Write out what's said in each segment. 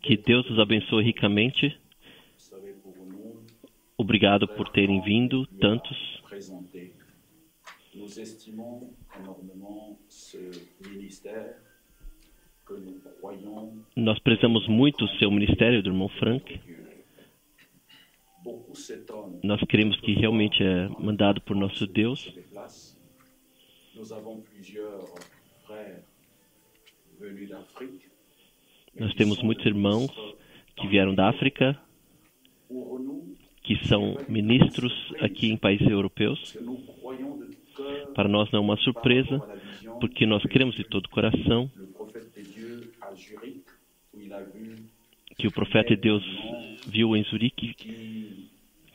Que Deus os abençoe ricamente. Obrigado por terem vindo, tantos. Nós prezamos muito o seu ministério, do irmão Frank. Nós queremos que realmente é mandado por nosso Deus. Nós temos muitos irmãos que vieram da África, que são ministros aqui em países europeus. Para nós não é uma surpresa, porque nós cremos de todo o coração que o profeta de Deus viu em Zurique,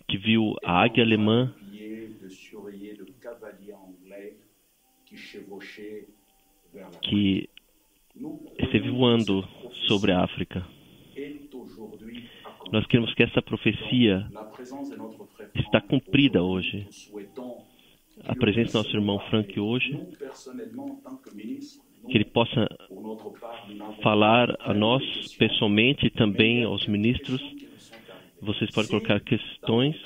que viu a águia alemã que esteve voando sobre a África. Nós queremos que essa profecia está cumprida hoje. A presença do nosso irmão Frank hoje, que ele possa falar a nós pessoalmente e também aos ministros. Vocês podem colocar questões.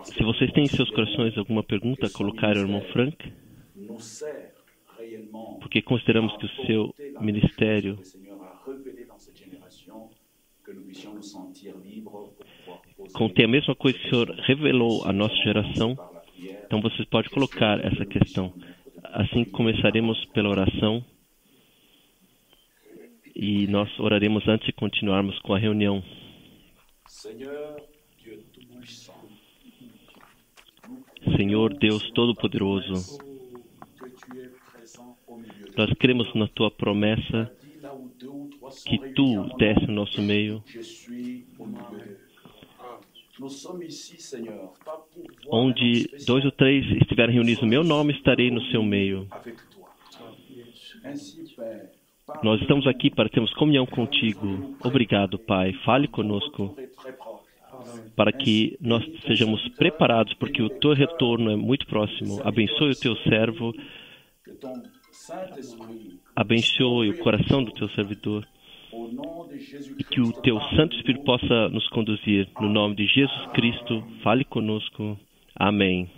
Se vocês têm em seus corações alguma pergunta a colocar ao irmão Frank, porque consideramos que o seu ministério contém a mesma coisa que o Senhor revelou à nossa geração. Então vocês podem colocar essa questão. Assim começaremos pela oração e nós oraremos antes de continuarmos com a reunião. Senhor Deus Todo-Poderoso, nós cremos na Tua promessa que Tu desce no nosso meio. Onde 2 ou 3 estiverem reunidos no meu nome, estarei no seu meio. Nós estamos aqui para termos comunhão contigo. Obrigado, Pai. Fale conosco para que nós sejamos preparados, porque o teu retorno é muito próximo. Abençoe o teu servo. Abençoe o coração do teu servidor. E que o teu Santo Espírito possa nos conduzir. No nome de Jesus Cristo, fale conosco. Amém.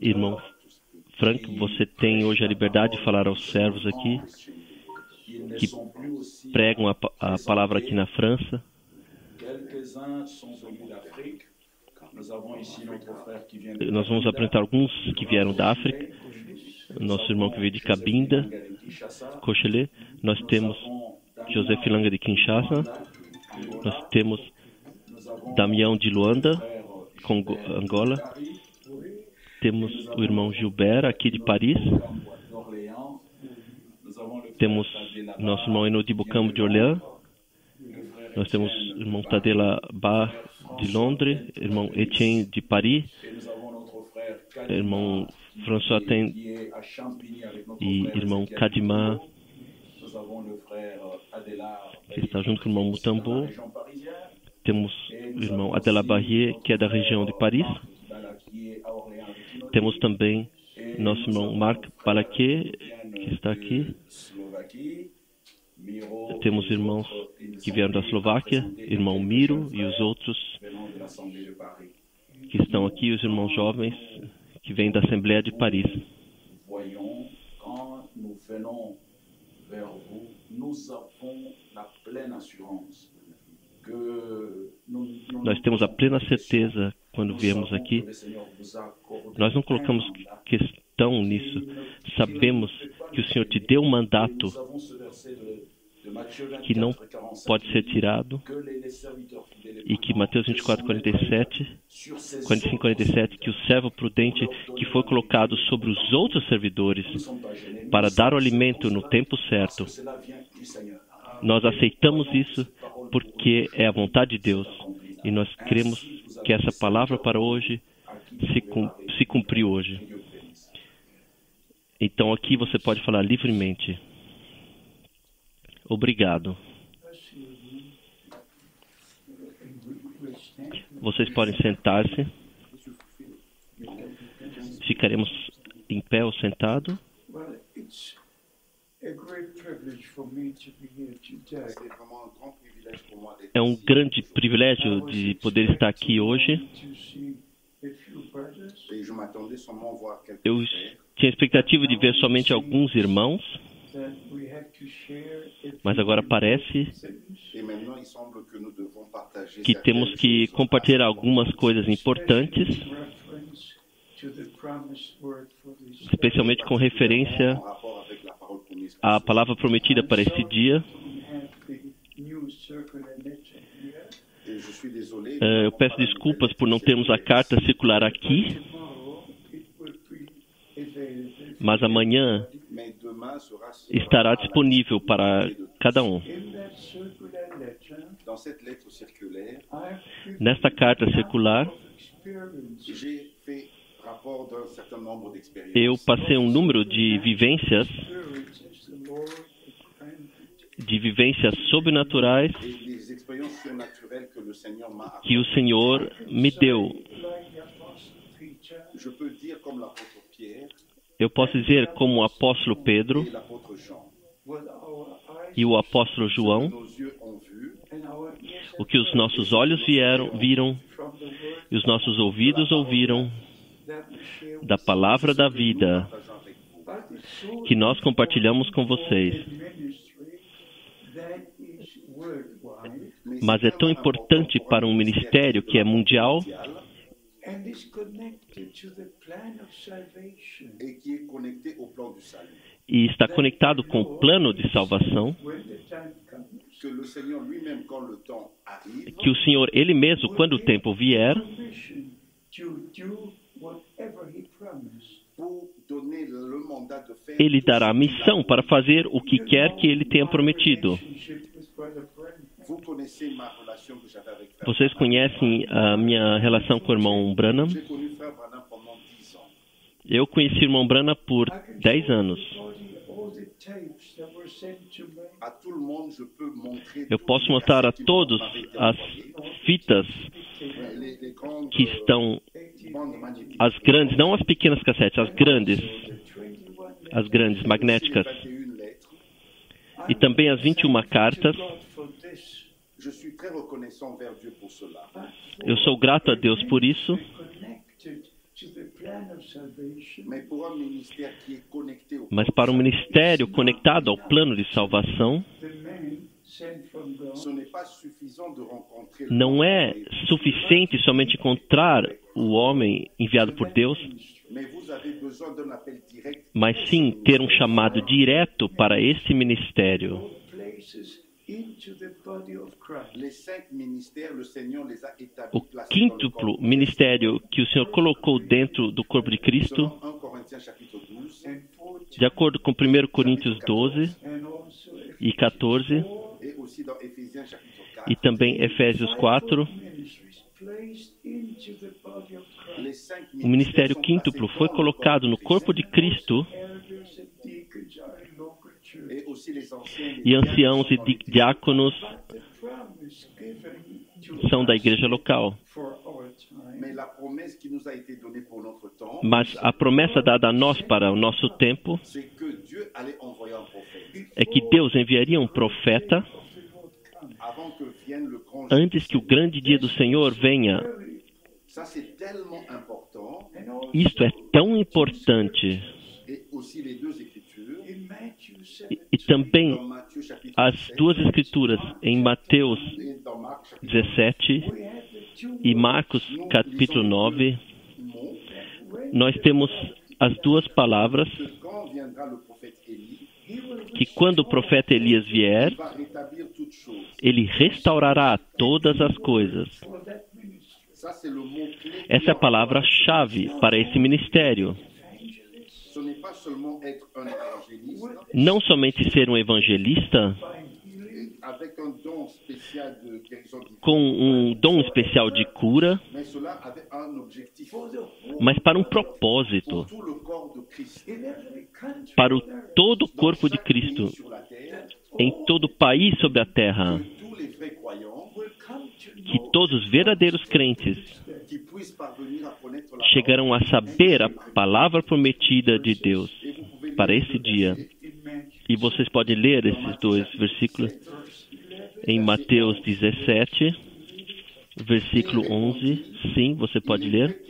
Irmão Frank, você tem hoje a liberdade de falar aos servos aqui, que pregam a palavra aqui na França. Nós vamos apresentar alguns que vieram da África. Nosso irmão que veio de Cabinda, Cochelet. Nós temos José Filanga de Kinshasa. Nós temos Damião de Luanda, Angola. Temos o irmão Gilbert, aqui de Paris. Temos nosso irmão Eno de Bocampo de Orléans. Nós temos o irmão Tadela Bar de Londres, irmão Etienne de Paris, irmão François Ten e irmão Kadima, que está junto com o irmão Mutambo. Temos o irmão Adela Barrier, que é da região de Paris. Temos também nosso irmão Marc Balaquet, que está aqui. Temos irmãos que vieram da Eslováquia, irmão Miro e os outros que estão aqui, os irmãos jovens que vêm da Assembleia de Paris. Nós temos a plena certeza quando viemos aqui. Nós não colocamos questão nisso. Sabemos que o Senhor te deu um mandato que não pode ser tirado e que Mateus 24, 45, 47, que o servo prudente que foi colocado sobre os outros servidores para dar o alimento no tempo certo. Nós aceitamos isso porque é a vontade de Deus e nós cremos que essa palavra para hoje se cumpriu hoje. Então aqui você pode falar livremente. Obrigado. Vocês podem sentar-se. Ficaremos em pé ou sentado. É um grande privilégio de poder estar aqui hoje. Eu tinha a expectativa de ver somente alguns irmãos, mas agora parece que temos que compartilhar algumas coisas importantes, especialmente com referência à palavra prometida para esse dia. Eu peço desculpas por não termos a carta circular aqui, mas amanhã estará disponível para cada um. Nesta carta circular, eu passei um número de vivências sobrenaturais que o Senhor me deu. Eu posso dizer como o apóstolo Pedro e o apóstolo João, o que os nossos olhos viram e os nossos ouvidos ouviram da palavra da vida que nós compartilhamos com vocês. Mas é tão importante para um ministério que é mundial e está conectado com o plano de salvação, que o Senhor, Ele mesmo, quando o tempo vier, Ele dará a missão para fazer o que quer que Ele tenha prometido. Vocês conhecem a minha relação com o irmão Branham? Eu conheci o irmão Branham por 10 anos. Eu posso mostrar a todos as fitas que estão, as grandes, não as pequenas cassetes, as grandes magnéticas, e também as 21 cartas. Eu sou grato a Deus por isso. Mas para um ministério conectado ao plano de salvação, não é suficiente somente encontrar o homem enviado por Deus, mas sim ter um chamado direto para esse ministério. O quíntuplo ministério que o Senhor colocou dentro do corpo de Cristo, de acordo com 1 Coríntios 12 e 14, e também Efésios 4, o ministério quíntuplo foi colocado no corpo de Cristo, e anciãos e diáconos são da igreja local. Mas a promessa dada a nós para o nosso tempo é que Deus enviaria um profeta antes que o grande dia do Senhor venha. Isto é tão importante. E também as duas escrituras em Mateus 17 e Marcos capítulo 9, nós temos as duas palavras que quando o profeta Elias vier, ele restaurará todas as coisas. Essa é a palavra-chave para esse ministério. Não somente ser um evangelista com um dom especial de cura, mas para um propósito, para todo o corpo de Cristo, em todo o país sobre a terra, que todos os verdadeiros crentes chegarão a saber a palavra prometida de Deus para esse dia. E vocês podem ler esses dois versículos em Mateus 17, versículo 11. Sim, você pode ler.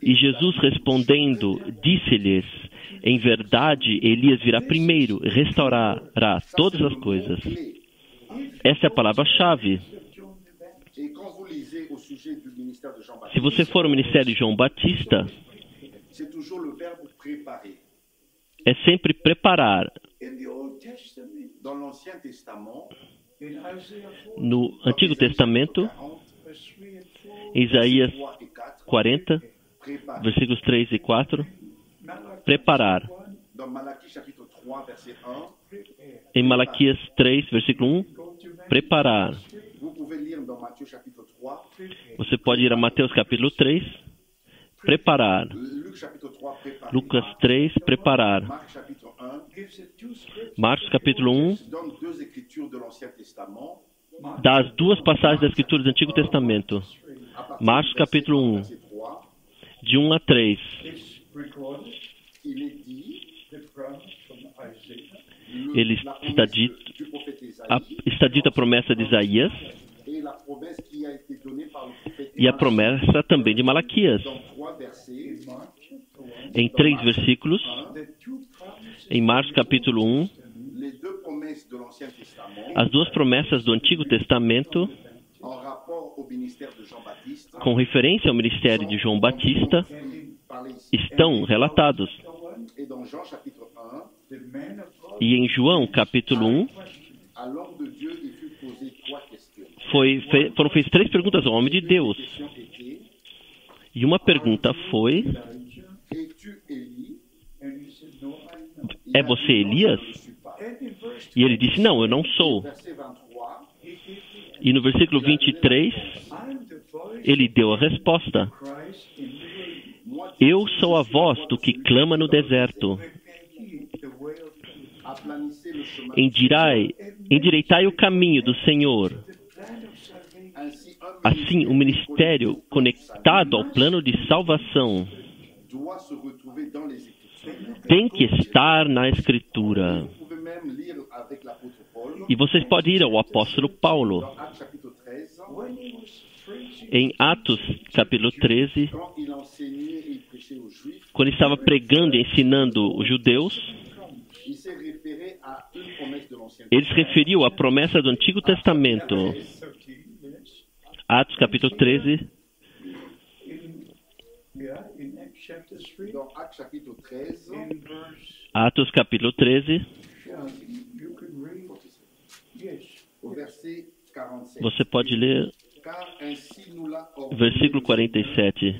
E Jesus respondendo, disse-lhes, em verdade, Elias virá primeiro e restaurará todas as coisas. Essa é a palavra-chave. Se você for ao ministério de João Batista, é sempre preparar. No Antigo Testamento, Isaías 40, versículos 3 e 4, preparar. Em Malaquias 3, versículo 1, preparar. Você pode ir a Mateus capítulo 3, preparar. Lucas 3, preparar. Marcos capítulo 1, dá as duas passagens da Escritura do Antigo Testamento. Marcos capítulo 1, de 1 a 3. Ele está dita a promessa de Isaías e a promessa também de Malaquias. Em 3 versículos, em Marcos capítulo 1, as duas promessas do Antigo Testamento, com referência ao ministério de João Batista, estão relatados. E em João capítulo 1, foram feitas 3 perguntas ao homem de Deus. E uma pergunta foi: é você Elias? E ele disse: não, eu não sou. E no versículo 23, ele deu a resposta: eu sou a voz do que clama no deserto. Endireitai o caminho do Senhor. Assim, o ministério conectado ao plano de salvação tem que estar na Escritura. E vocês podem ir ao apóstolo Paulo. Em Atos capítulo 13, quando ele estava pregando e ensinando os judeus, ele se referiu à promessa do Antigo Testamento. Atos capítulo 13. Atos capítulo 13. Você pode ler versículo 47.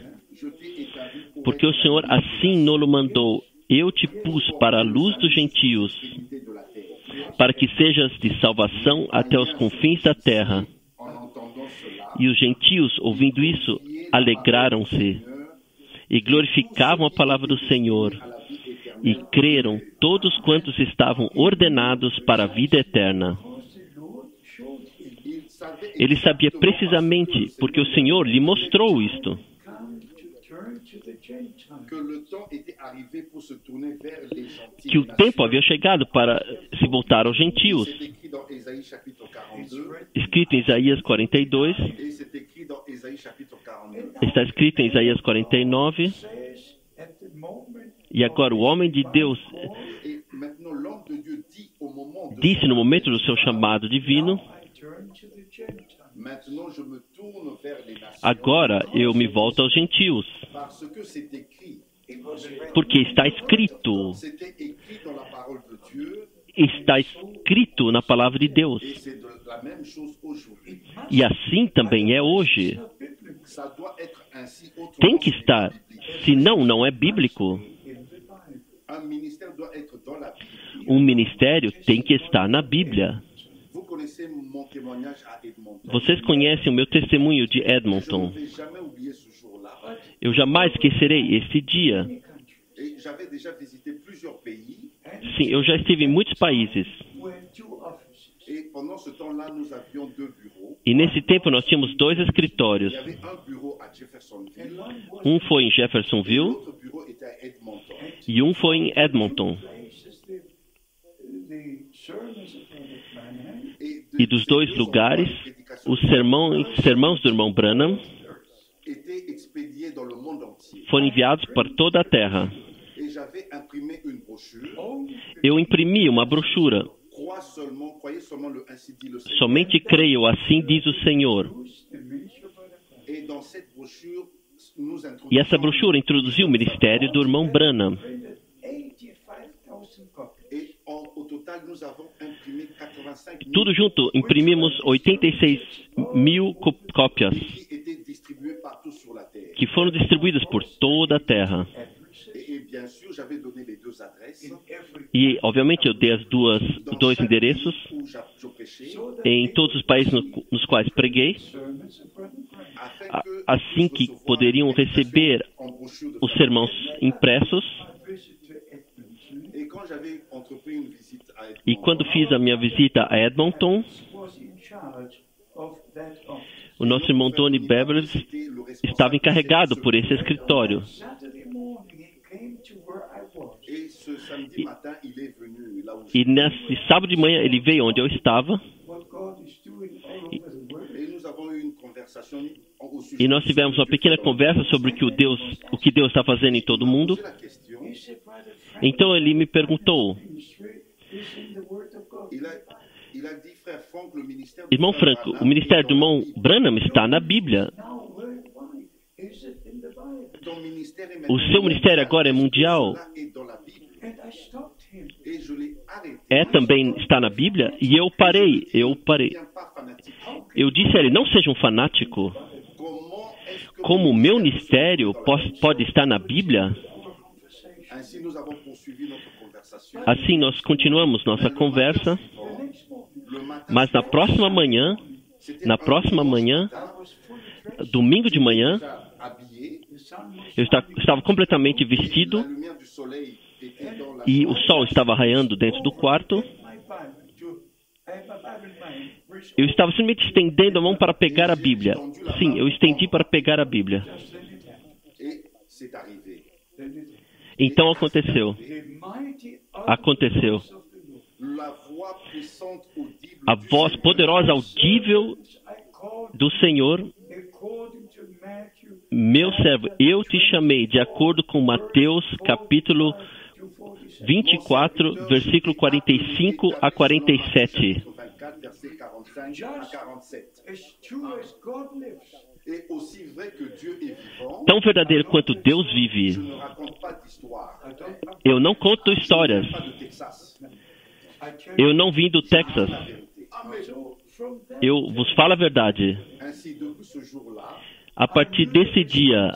Porque o Senhor assim nos mandou: eu te pus para a luz dos gentios, para que sejas de salvação até os confins da terra. E os gentios, ouvindo isso, alegraram-se e glorificavam a palavra do Senhor, e creram todos quantos estavam ordenados para a vida eterna. Ele sabia precisamente, porque o Senhor lhe mostrou isto, que o tempo havia chegado para se voltar aos gentios. Escrito em Isaías 42, está escrito em Isaías 49, e agora o homem de Deus disse no momento do seu chamado divino: agora eu me volto aos gentios, porque está escrito na palavra de Deus. E assim também é hoje. Tem que estar, senão não é bíblico. Um ministério tem que estar na Bíblia. Vocês conhecem o meu testemunho de Edmonton. Eu jamais esquecerei esse dia. Sim, eu já estive em muitos países. E nesse tempo nós tínhamos 2 escritórios. Um foi em Jeffersonville e um foi em Edmonton. E dos 2 lugares, os sermãos do irmão Branham foram enviados para toda a terra. Eu imprimi uma brochura. Somente creio, assim diz o Senhor. E essa brochura introduziu o ministério do irmão Branham. Tudo junto, imprimimos 86 mil cópias que foram distribuídas por toda a terra. E, obviamente, eu dei os 2 endereços em todos os países nos quais preguei, assim que poderiam receber os sermãos impressos. E quando fiz a minha visita a Edmonton, o nosso irmão Tony Beverly estava encarregado por esse escritório. E nesse sábado de manhã ele veio onde eu estava. E nós tivemos uma pequena conversa sobre o que Deus está fazendo em todo mundo. Então ele me perguntou: irmão Franco, o ministério do irmão Branham está na Bíblia. O seu ministério agora é mundial. Também está na Bíblia? E eu parei. Eu disse a ele: não seja um fanático. Como o meu ministério pode estar na Bíblia? Assim nós continuamos nossa conversa. Mas na próxima manhã, domingo de manhã, eu estava completamente vestido e o sol estava raiando dentro do quarto. Eu estava simplesmente estendendo a mão para pegar a Bíblia. Sim, eu estendi para pegar a Bíblia. Então aconteceu. A voz poderosa, audível do Senhor: meu servo, eu te chamei, de acordo com Mateus capítulo 24, versículo 45 a 47. Tão verdadeiro quanto Deus vive. Eu não conto histórias. Eu não vim do Texas. Eu vos falo a verdade. A partir desse dia,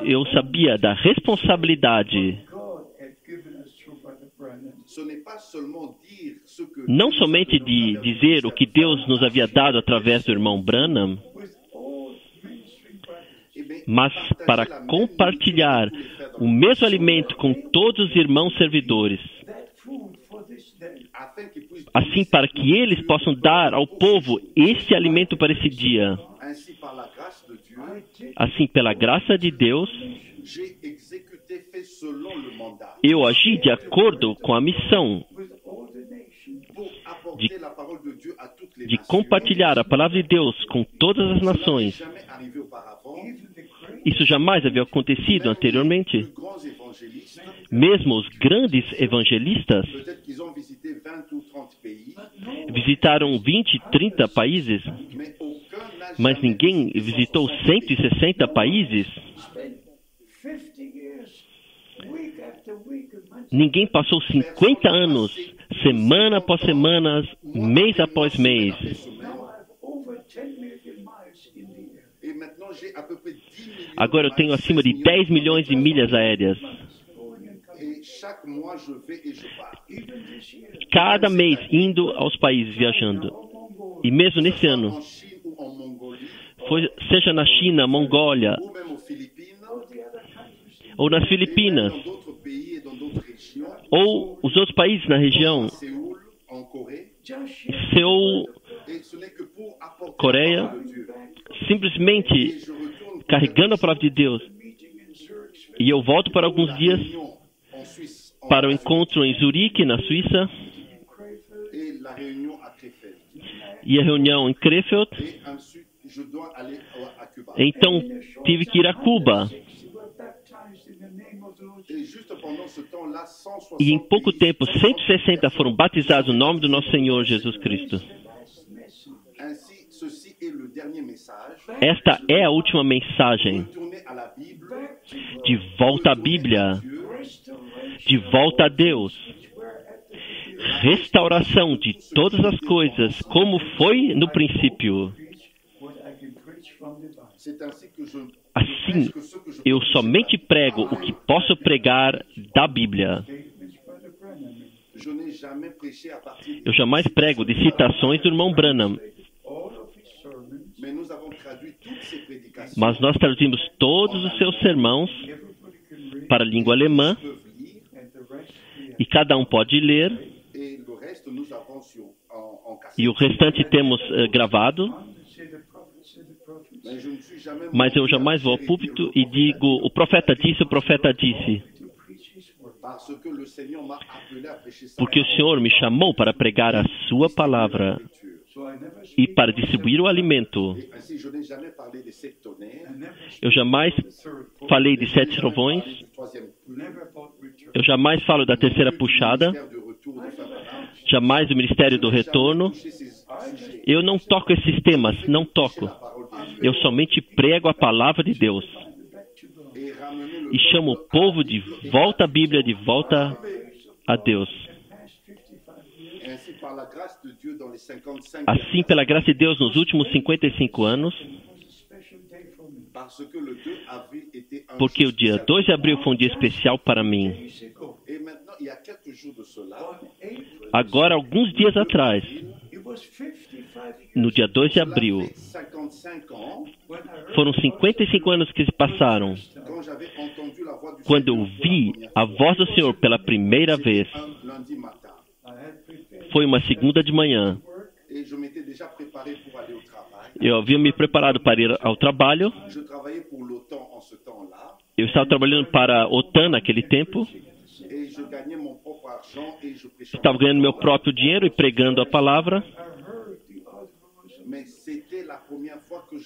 eu sabia da responsabilidade. Não somente de dizer o que Deus nos havia dado através do irmão Branham, mas para compartilhar o mesmo alimento com todos os irmãos servidores, assim para que eles possam dar ao povo esse alimento para esse dia. Assim, pela graça de Deus, eu agi de acordo com a missão de compartilhar a palavra de Deus com todas as nações. Isso jamais havia acontecido anteriormente. Mesmo os grandes evangelistas visitaram 20, 30 países, mas ninguém visitou 160 países. Ninguém passou 50 anos, semana após semana, mês após mês. Agora eu tenho acima de 10 milhões de milhas aéreas. Cada mês indo aos países, viajando. E mesmo nesse ano, seja na China, Mongólia, ou nas Filipinas, ou os outros países na região, Seul, Coreia, simplesmente carregando a palavra de Deus. E eu volto para alguns dias para o encontro em Zurique, na Suíça, e a reunião em Krefeld. Então, tive que ir a Cuba. E em pouco tempo, 160 foram batizados no nome do nosso Senhor Jesus Cristo. Esta é a última mensagem. De volta à Bíblia. De volta a Deus. Restauração de todas as coisas, como foi no princípio. Assim, eu somente prego o que posso pregar da Bíblia. Eu jamais prego de citações do irmão Branham. Mas nós traduzimos todos os seus sermãos para a língua alemã e cada um pode ler. E o restante temos gravado. Mas eu jamais vou ao púlpito e digo, o profeta disse, o profeta disse. Porque o Senhor me chamou para pregar a sua palavra e para distribuir o alimento. Eu jamais falei de 7 trovões. Eu jamais falo da terceira puxada. Jamais do ministério do retorno. Eu não toco esses temas, não toco. Eu somente prego a palavra de Deus. E chamo o povo de volta à Bíblia, de volta a Deus. Assim, pela graça de Deus, nos últimos 55 anos, porque o dia 2 de abril foi um dia especial para mim. Agora, alguns dias atrás, no dia 2 de abril, foram 55 anos que se passaram, quando eu vi a voz do Senhor pela primeira vez. Foi uma segunda de manhã. Eu havia me preparado para ir ao trabalho. Eu estava trabalhando para a OTAN naquele tempo. Estava ganhando meu próprio dinheiro e pregando a palavra.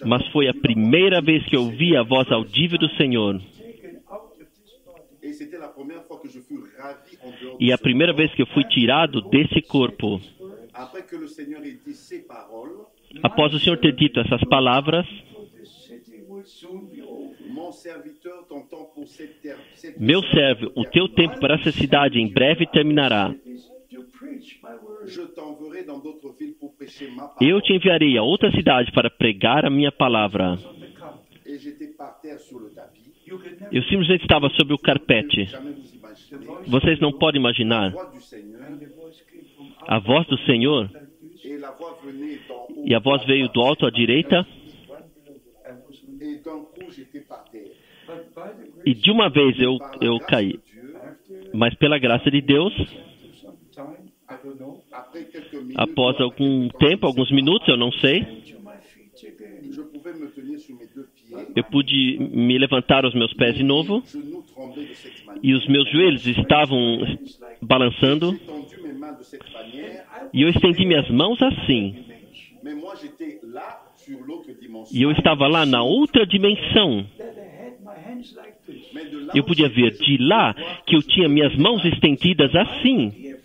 Mas foi a primeira vez que eu ouvi a voz audível do Senhor. E a primeira vez que eu fui tirado desse corpo. Após o Senhor ter dito essas palavras, meu servo, o teu tempo para essa cidade em breve terminará. Eu te enviarei a outra cidade para pregar a minha palavra. Eu simplesmente estava sobre o carpete. Vocês não podem imaginar. A voz do Senhor, e a voz veio do alto à direita, e de uma vez eu caí. Mas pela graça de Deus, após algum tempo, alguns minutos, eu não sei, eu pude me levantar aos meus pés de novo, e os meus joelhos estavam balançando, e eu estendi minhas mãos assim. E eu estava lá na outra dimensão. Eu podia ver de lá que eu tinha minhas mãos estendidas assim.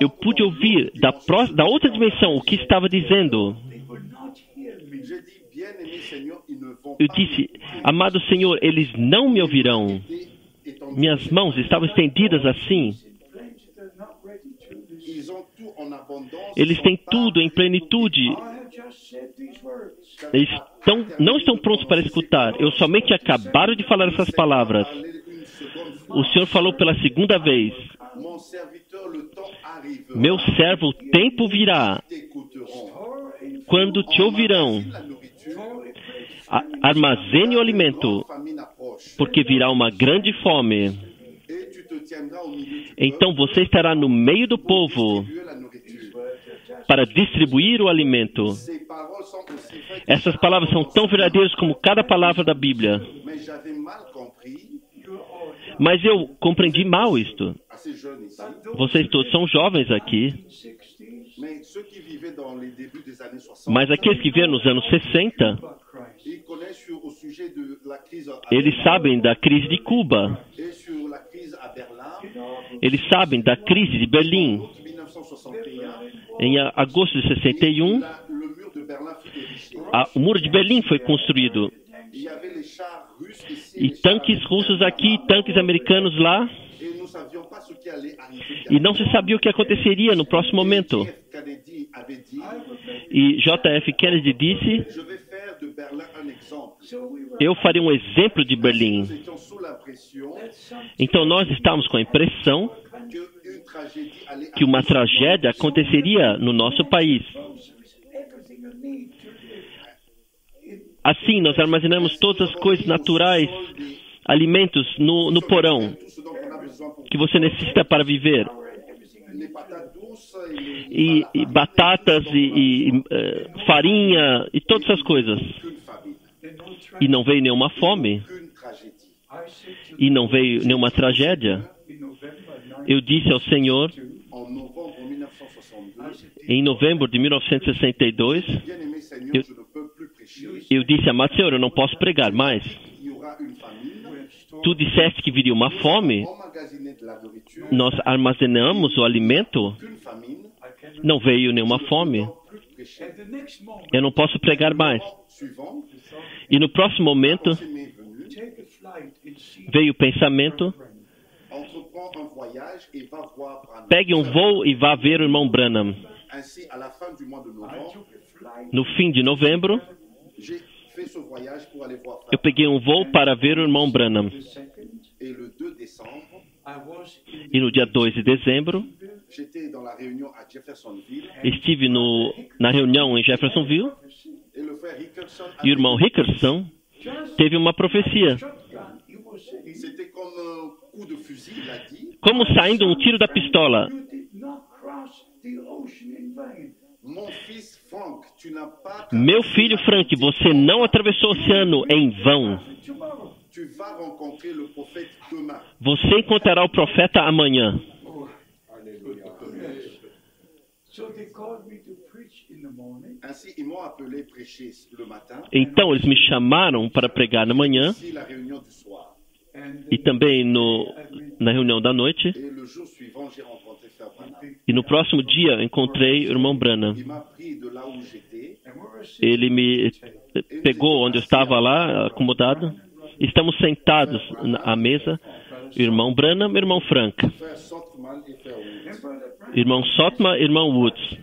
Eu pude ouvir da outra dimensão o que estava dizendo. Eu disse, amado Senhor, eles não me ouvirão. Minhas mãos estavam estendidas assim. Eles têm tudo em plenitude. Eles não estão prontos para escutar. Eu somente acabaram de falar essas palavras. O Senhor falou pela segunda vez. Meu servo, o tempo virá, quando te ouvirão. Armazene o alimento, porque virá uma grande fome. Então você estará no meio do povo para distribuir o alimento. Essas palavras são tão verdadeiras como cada palavra da Bíblia. Mas eu compreendi mal isto. Vocês todos são jovens aqui. Mas aqueles que vieram nos anos 60, eles sabem da crise de Cuba. Eles sabem da crise de Berlim. Em agosto de 61, o muro de Berlim foi construído. E tanques russos aqui, tanques americanos lá. E não se sabia o que aconteceria no próximo momento. E J.F. Kennedy disse: eu faria um exemplo de Berlim. Então nós estávamos com a impressão que uma tragédia aconteceria no nosso país. Assim, nós armazenamos todas as coisas naturais, alimentos no porão, que você necessita para viver. E batatas, farinha, e todas essas coisas. E não veio nenhuma fome. E não veio nenhuma tragédia. Eu disse ao Senhor, em novembro de 1962, eu disse, amado Senhor, eu não posso pregar mais. Tu disseste que viria uma fome, nós armazenamos o alimento, não veio nenhuma fome. Eu não posso pregar mais. E no próximo momento, veio o pensamento, pegue um voo e vá ver o irmão Branham. No fim de novembro, eu peguei um voo para ver o irmão Branham. E no dia 2 de dezembro, estive na reunião em Jeffersonville, e o irmão Rickerson teve uma profecia. Como saindo um tiro da pistola. Meu filho Frank, você não atravessou o oceano em vão. Você encontrará o profeta amanhã. Então eles me chamaram para pregar na manhã e também na reunião da noite. E no próximo dia eu encontrei o irmão Branham. Ele me pegou onde eu estava lá, acomodado. Estamos sentados à mesa, irmão Branham e irmão Frank. Irmão Sotman e irmão Woods.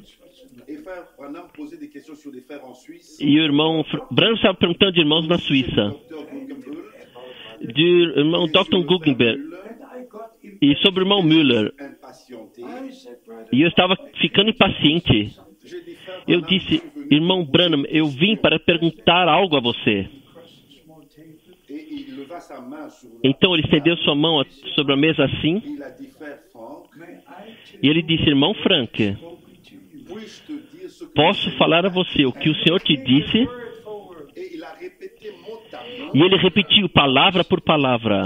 E o irmão Branham estava perguntando de irmãos na Suíça. De irmão Dr. Guggenberg. E sobre o irmão Müller. E eu estava ficando impaciente. Eu disse, irmão Branham, eu vim para perguntar algo a você. Então ele estendeu sua mão sobre a mesa assim. E ele disse, irmão Frank, posso falar a você o que o Senhor te disse? E ele repetiu palavra por palavra.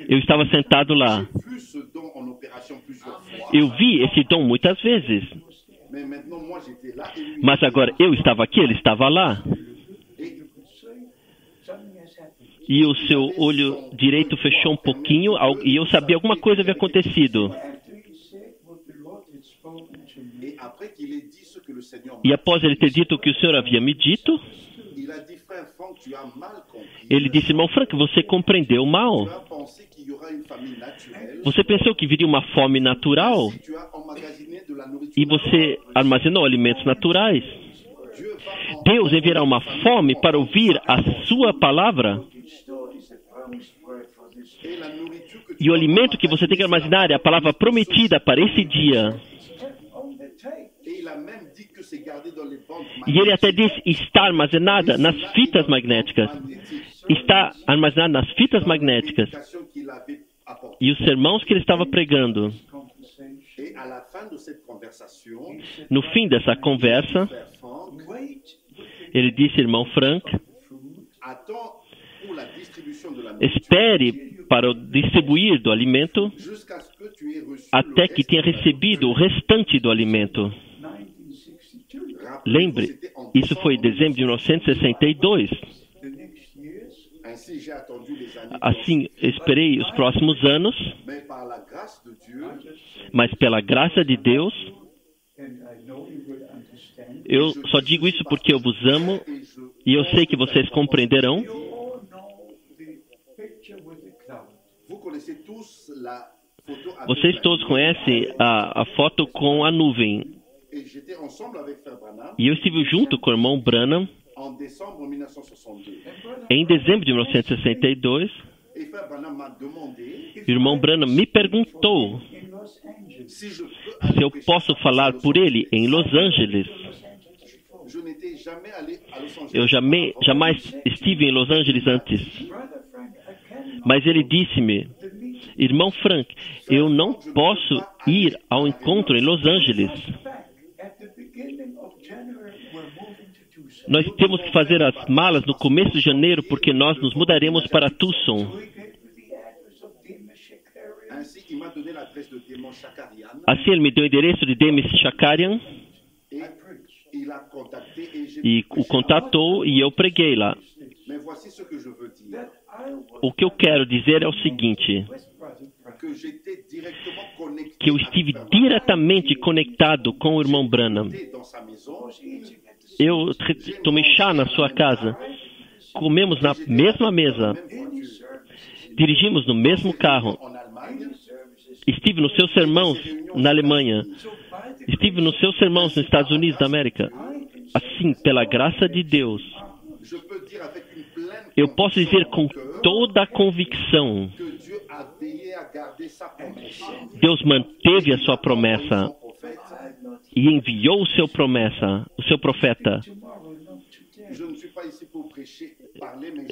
Eu estava sentado lá. Eu vi esse dom muitas vezes. Mas agora eu estava aqui, ele estava lá. E o seu olho direito fechou um pouquinho e eu sabia alguma coisa havia acontecido. E após ele ter dito o que o Senhor havia me dito, ele disse, irmão Frank, você compreendeu mal. Você pensou que viria uma fome natural e você armazenou alimentos naturais. Deus enviará uma fome para ouvir a sua palavra. E o alimento que você tem que armazenar é a palavra prometida para esse dia. E ele até diz, está armazenada nas fitas magnéticas. Está armazenada nas fitas magnéticas. e os sermões que ele estava pregando. No fim dessa conversa, ele disse, irmão Frank, espere para o distribuir do alimento até que tenha recebido o restante do alimento. Lembre, isso foi em dezembro de 1962. Assim, esperei os próximos anos, mas pela graça de Deus, eu só digo isso porque eu vos amo e eu sei que vocês compreenderão. Vocês todos conhecem a foto com a nuvem. E eu estive junto com o irmão Branham em dezembro de 1962. O irmão Branham me perguntou se eu posso falar por ele em Los Angeles. Eu jamais estive em Los Angeles antes. Mas ele disse-me, irmão Frank, eu não posso ir ao encontro em Los Angeles. Nós temos que fazer as malas no começo de janeiro porque nós nos mudaremos para Tucson. Assim ele me deu o endereço de Demis Shakarian e o contatou e eu preguei lá. O que eu quero dizer é o seguinte, que eu estive diretamente conectado com o irmão Branham. Eu tomei chá na sua casa, comemos na mesma mesa, dirigimos no mesmo carro, estive nos seus sermões na Alemanha, estive nos seus sermões nos Estados Unidos da América. Assim, pela graça de Deus, eu posso dizer com toda a convicção, Deus manteve a sua promessa e enviou o seu profeta.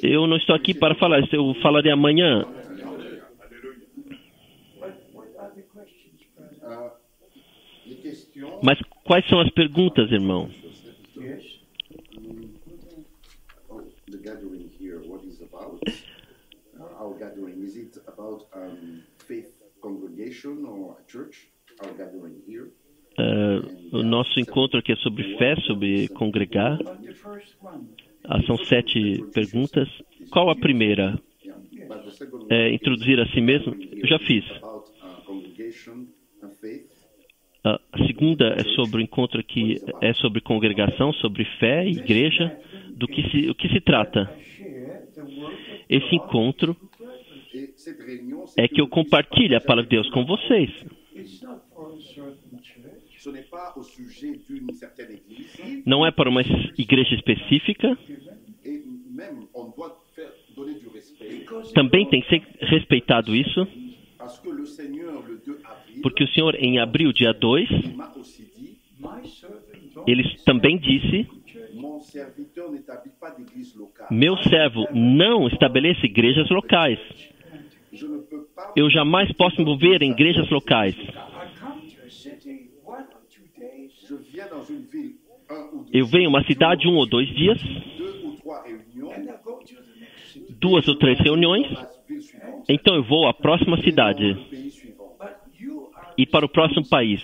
Eu não estou aqui para falar, eu falarei amanhã. Mas quais são as perguntas, irmão? O nosso encontro aqui é sobre fé, sobre congregar. São 7 perguntas. Qual a primeira? Introduzir a si mesmo? Eu já fiz. A segunda é sobre o encontro aqui, é sobre congregação, sobre fé, igreja. O que se trata? Esse encontro é que eu compartilho a palavra de Deus com vocês. Não é para uma igreja específica. Também tem que ser respeitado isso. Porque o Senhor, em abril, dia 2, ele também disse, meu servo não estabelece igrejas locais. Eu jamais posso me envolver em igrejas locais. Eu venho a uma cidade 1 ou 2 dias, 2 ou 3 reuniões, então eu vou à próxima cidade e para o próximo país.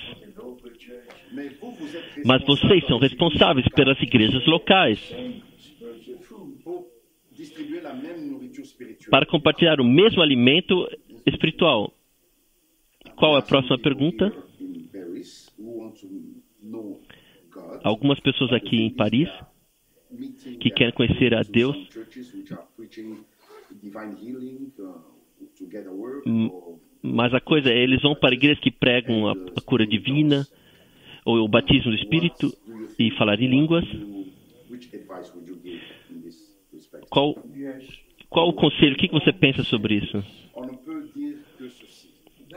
Mas vocês são responsáveis pelas igrejas locais para compartilhar o mesmo alimento espiritual. Qual é a próxima pergunta? Algumas pessoas aqui em Paris que querem conhecer a Deus, mas a coisa é, eles vão para igrejas que pregam a cura divina, ou o batismo do Espírito e falar em línguas. Qual o conselho? O que você pensa sobre isso?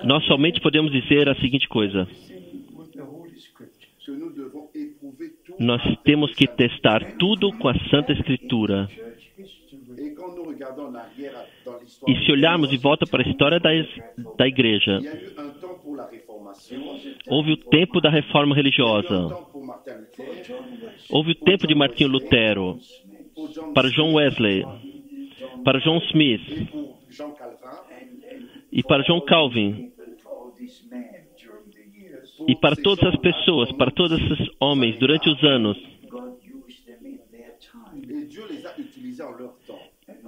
Nós somente podemos dizer a seguinte coisa. Nós temos que testar tudo com a Santa Escritura. E se olharmos de volta para a história da igreja, houve o tempo da reforma religiosa, houve o tempo de Martinho Lutero, para John Wesley, para John Smith e para John Calvin, e para todas as pessoas, para todos esses homens durante os anos.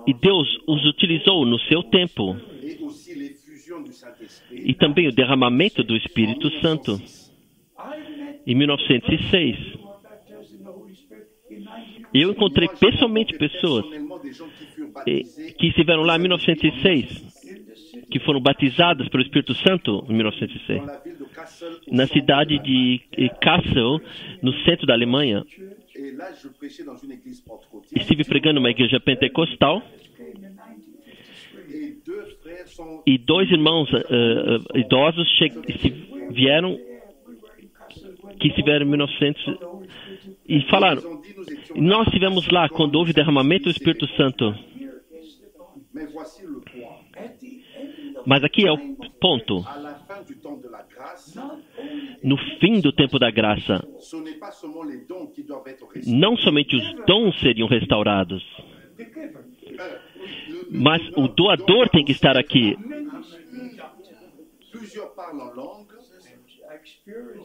E Deus os utilizou no seu tempo. E também o derramamento do Espírito Santo. Em 1906, eu encontrei pessoalmente pessoas que estiveram lá em 1906, que foram batizadas pelo Espírito Santo em 1906, na cidade de Kassel, no centro da Alemanha. Estive pregando numa igreja pentecostal e dois irmãos idosos vieram em 1900 e falaram: nós estivemos lá quando houve derramamento do Espírito Santo. Mas aqui é o ponto. No fim do tempo da graça, não somente os dons seriam restaurados, mas o doador tem que estar aqui.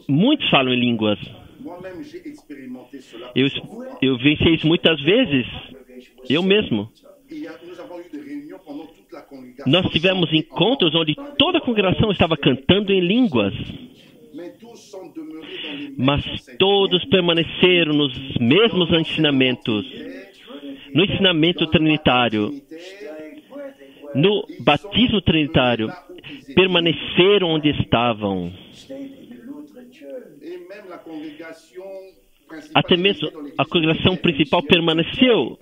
Muitos falam em línguas. Eu vivenciei isso muitas vezes. Eu mesmo. Nós tivemos encontros onde toda a congregação estava cantando em línguas. Mas todos permaneceram nos mesmos ensinamentos. No ensinamento trinitário. No batismo trinitário. Permaneceram onde estavam. Até mesmo a congregação principal permaneceu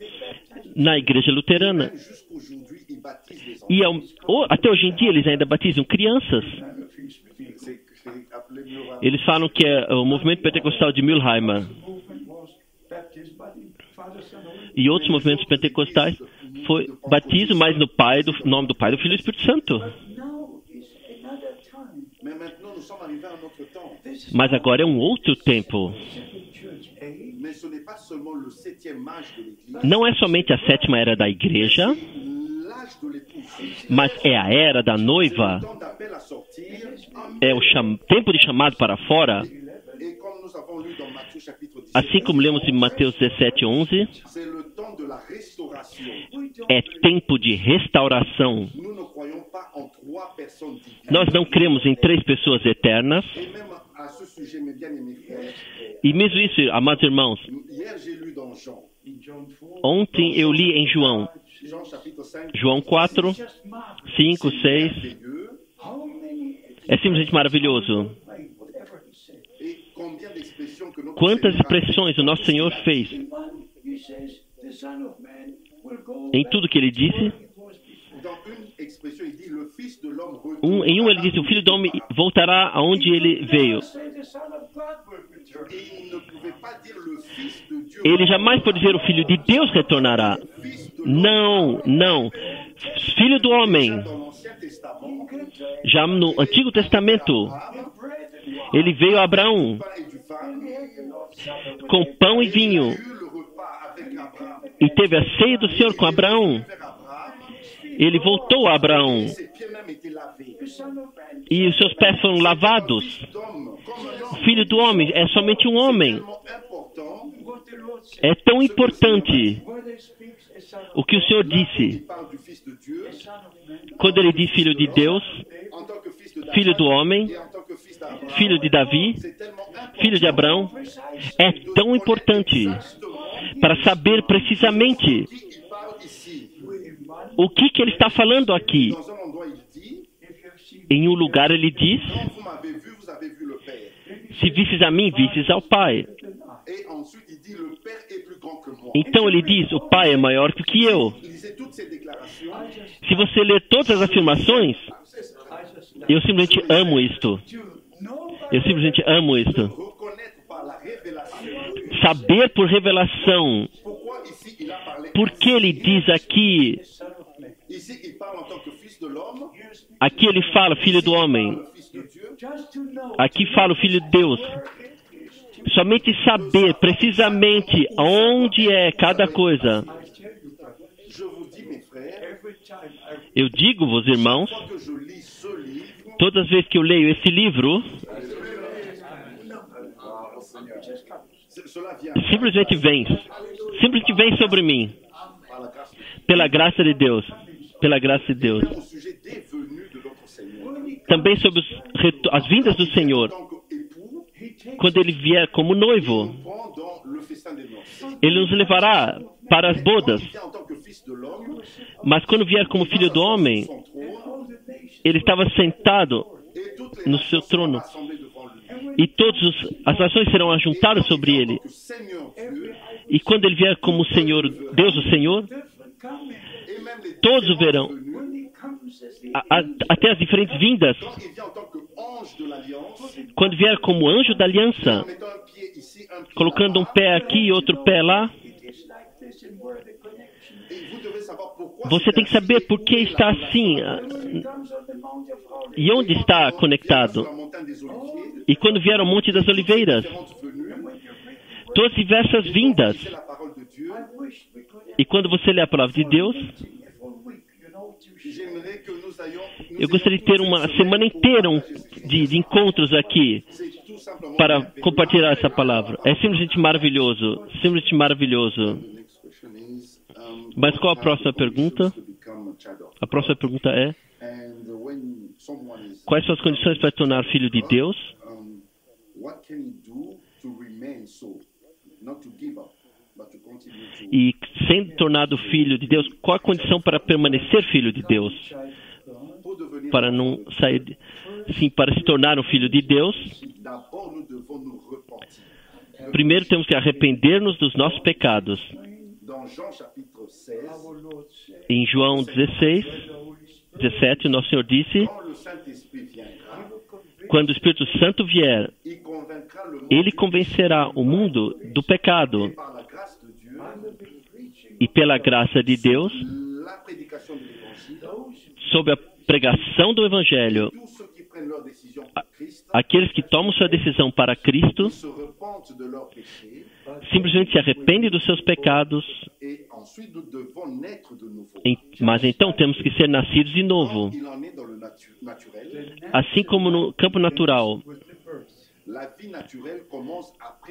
na igreja luterana. E até hoje em dia eles ainda batizam crianças. Eles falam que é o movimento pentecostal de Mülheimer. E outros movimentos pentecostais foi batismo, mas no nome do Pai, do Filho e do Espírito Santo. Mas agora é um outro tempo. Não é somente a sétima era da igreja, mas é a era da noiva. É o tempo de chamado para fora. Assim como lemos em Mateus 17:11, é tempo de restauração. Nós não cremos em 3 pessoas eternas. E mesmo isso, amados irmãos, ontem eu li em João 4, 5, 6. É simplesmente maravilhoso. Quantas expressões o nosso Senhor fez em tudo que Ele disse. Em um ele disse: o Filho do Homem voltará aonde ele veio. Ele jamais pode dizer: o Filho de Deus retornará. Não. Filho do Homem. Já no Antigo Testamento, ele veio a Abraão com pão e vinho. E teve a ceia do Senhor com Abraão. Ele voltou a Abraão. E os seus pés foram lavados. O Filho do Homem é somente um homem. É tão importante o que o Senhor disse. Quando Ele diz Filho de Deus, Filho do Homem, Filho de Davi, Filho de Abraão, é tão importante para saber precisamente o que Ele está falando aqui. Em um lugar Ele diz: se visses a mim, visses ao Pai. Então Ele diz: o Pai é maior do que eu. Se você ler todas as afirmações, eu simplesmente amo isto. Saber por revelação. Porque Ele diz aqui: Aqui ele fala filho do homem. Aqui fala o filho de Deus. Somente saber precisamente onde é cada coisa. Eu digo, vos irmãos, todas as vezes que eu leio esse livro, simplesmente vem sobre mim, pela graça de Deus, pela graça de Deus. Também sobre as vindas do Senhor, quando Ele vier como noivo, Ele nos levará para as bodas. Mas quando vier como filho do homem, Ele estava sentado no seu trono. E todas as nações serão ajuntadas sobre Ele. E quando Ele vier como Senhor, Deus o Senhor, todos o verão. Até as diferentes vindas. Quando vier como anjo da aliança, colocando um pé aqui e outro pé lá, você tem que saber por que está assim e onde está conectado. E quando vier ao Monte das Oliveiras, todas diversas vindas. E quando você lê a palavra de Deus, eu gostaria de ter uma semana inteira de encontros aqui para compartilhar essa palavra. É simplesmente maravilhoso, simplesmente maravilhoso. Mas qual a próxima pergunta? A próxima pergunta é: quais são as condições para tornar filho de Deus? E sendo tornado filho de Deus, qual a condição para permanecer filho de Deus? Para não sair, sim, para se tornar um filho de Deus, primeiro temos que arrepender-nos dos nossos pecados. Em João 16, 17, o nosso Senhor disse: quando o Espírito Santo vier, Ele convencerá o mundo do pecado. E pela graça de Deus, sob a pregação do Evangelho, aqueles que tomam sua decisão para Cristo simplesmente se arrependem dos seus pecados, mas então temos que ser nascidos de novo. Assim como no campo natural,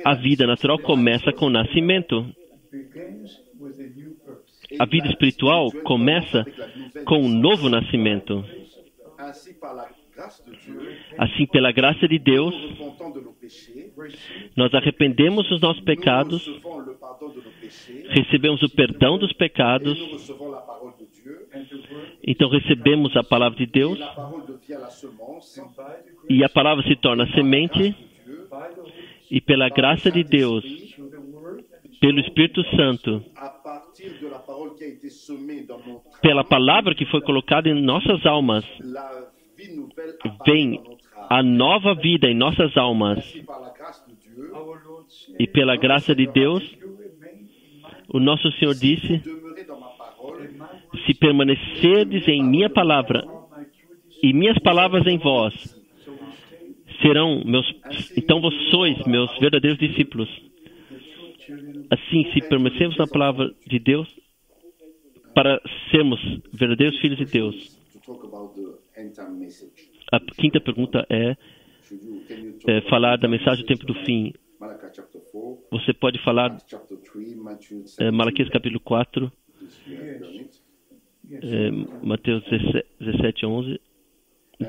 a vida natural começa com o nascimento. A vida espiritual começa com um novo nascimento. Assim, pela graça de Deus, nós arrependemos dos nossos pecados, recebemos o perdão dos pecados, então recebemos a palavra de Deus, e a palavra se torna semente, e pela graça de Deus, pelo Espírito Santo, pela palavra que foi colocada em nossas almas, vem a nova vida em nossas almas. E pela graça de Deus, o nosso Senhor disse: se permanecerdes em minha palavra e minhas palavras em vós, serão meus, então vós sois meus verdadeiros discípulos. Assim, se permanecermos na palavra de Deus, para sermos verdadeiros filhos de Deus. A quinta pergunta é falar da mensagem do tempo do fim. Você pode falar Malaquias capítulo 4, Mateus 17, 11.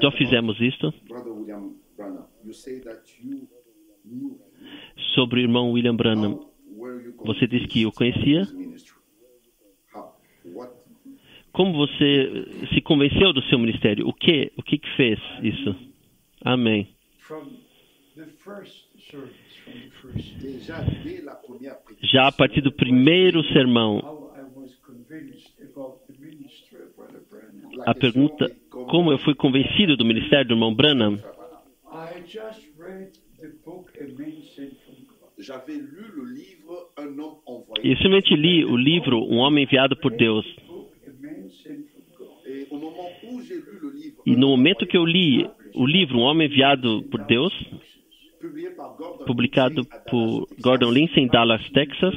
Já fizemos isto. Sobre o irmão William Branham. Você disse que o conhecia? Como você se convenceu do seu ministério? O que fez isso? Amém. Já a partir do primeiro sermão, a pergunta: como eu fui convencido do ministério do irmão Branham? Eu simplesmente li o livro Um Homem Enviado por Deus. E no momento que eu li o livro Um Homem Enviado por Deus, publicado por Gordon Lindsay em Dallas, Texas,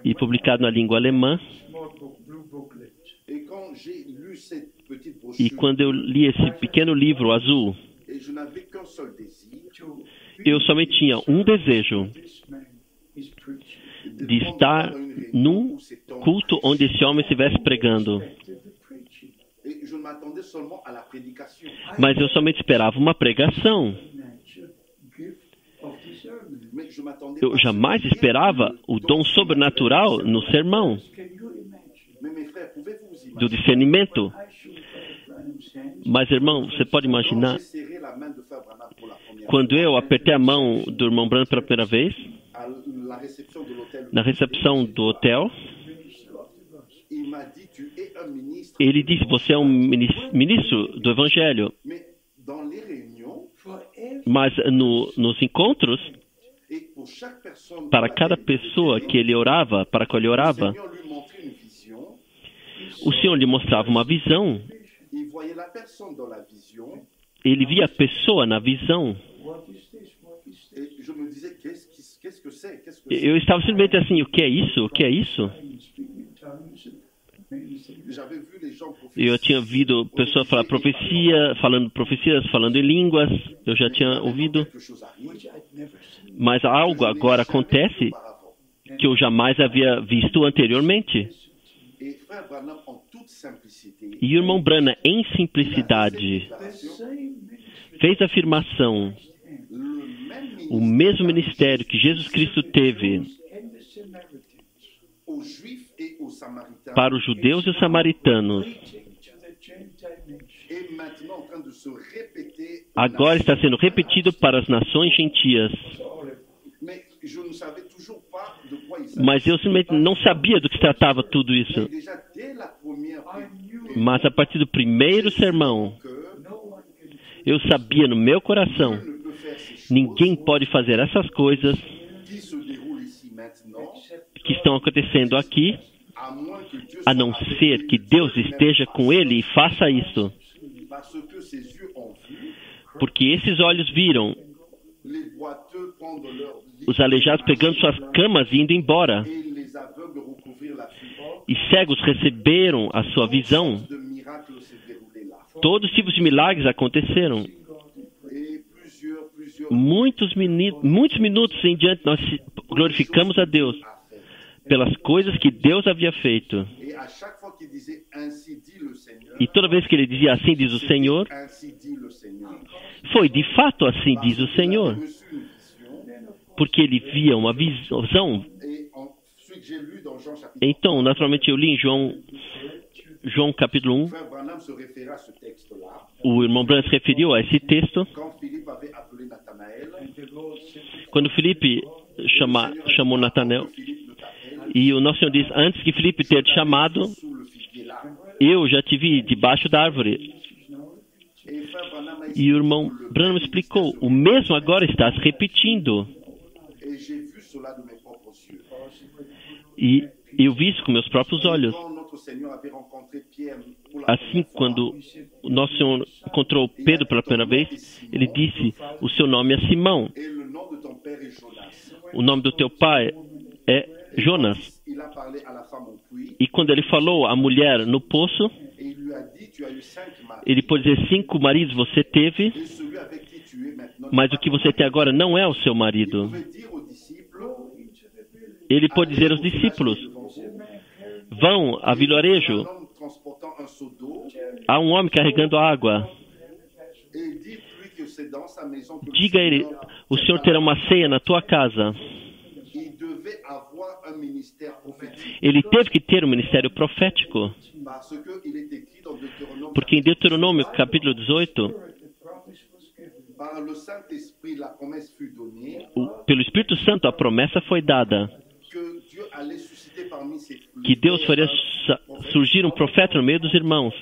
e publicado na língua alemã, e quando eu li esse pequeno livro azul, eu somente tinha um desejo, de estar num culto onde esse homem estivesse pregando. Mas eu somente esperava uma pregação. Eu jamais esperava o dom sobrenatural no sermão, do discernimento. Mas, irmão, você pode imaginar, quando eu apertei a mão do irmão Branham pela primeira vez, na recepção do hotel, ele disse, você é um ministro do Evangelho. Mas nos encontros, para cada pessoa que ele orava, para a qual ele orava, o Senhor lhe mostrava uma visão. Ele via a pessoa na visão. Eu estava simplesmente assim, o que é isso? O que é isso? Eu tinha ouvido pessoas falar profecias, falando em línguas. Eu já tinha ouvido. Mas algo agora acontece que eu jamais havia visto anteriormente. E o irmão Branham, em simplicidade, fez a afirmação: o mesmo ministério que Jesus Cristo teve para os judeus e os samaritanos, agora está sendo repetido para as nações gentias. Mas eu simplesmente não sabia do que se tratava tudo isso. Mas a partir do primeiro sermão, eu sabia no meu coração, ninguém pode fazer essas coisas que estão acontecendo aqui, a não ser que Deus esteja com ele e faça isso. Porque esses olhos viram os aleijados pegando suas camas e indo embora. E cegos receberam a sua visão. Todos os tipos de milagres aconteceram. Muitos minutos em diante nós glorificamos a Deus pelas coisas que Deus havia feito. E toda vez que ele dizia assim diz o Senhor, foi de fato assim diz o Senhor. Porque ele via uma visão. Então, naturalmente, eu li em João capítulo 1. O irmão Branham se referiu a esse texto. Quando Filipe chamou Natanael, e o nosso Senhor diz, antes que Filipe ter te chamado, eu já te vi debaixo da árvore. E o irmão Branham explicou, o mesmo agora está se repetindo. E eu vi isso com meus próprios olhos. Assim, quando o nosso Senhor encontrou Pedro pela primeira vez, ele disse, o seu nome é Simão. O nome do teu pai é Jonas. E quando ele falou à mulher no poço, ele pôde dizer, 5 maridos você teve, mas o que você tem agora não é o seu marido. Ele pôde dizer aos discípulos, vão a vilarejo, há um homem carregando água. Diga a ele, o Senhor terá uma ceia na tua casa. Ele teve que ter um ministério profético. Porque em Deuteronômio, capítulo 18, pelo Espírito Santo, a promessa foi dada que Deus faria surgir um profeta no meio dos irmãos.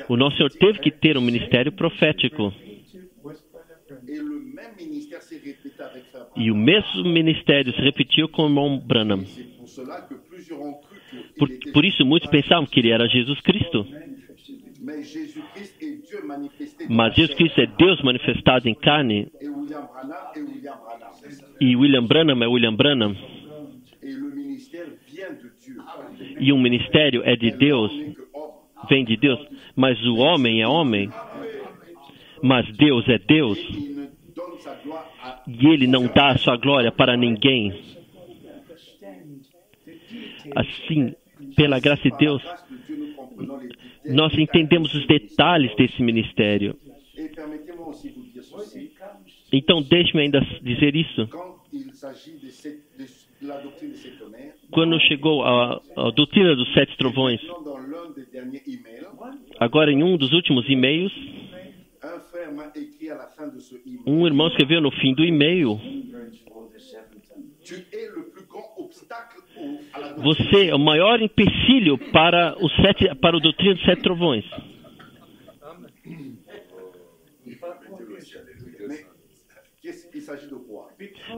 O nosso Senhor teve que ter um ministério profético. E o mesmo ministério se repetiu com o irmão Branham. Por isso, muitos pensavam que ele era Jesus Cristo. Mas Jesus Cristo é Deus manifestado em carne. E William Branham é William Branham. E um ministério é de Deus, vem de Deus. Mas o homem é homem. Mas Deus é Deus. E Ele não dá a sua glória para ninguém. Assim, pela graça de Deus, nós entendemos os detalhes desse ministério. Então, deixe-me ainda dizer isso. Quando chegou a doutrina dos 7 trovões, agora em um dos últimos e-mails, um irmão escreveu no fim do e-mail: você é o maior empecilho para o doutrina dos 7 trovões.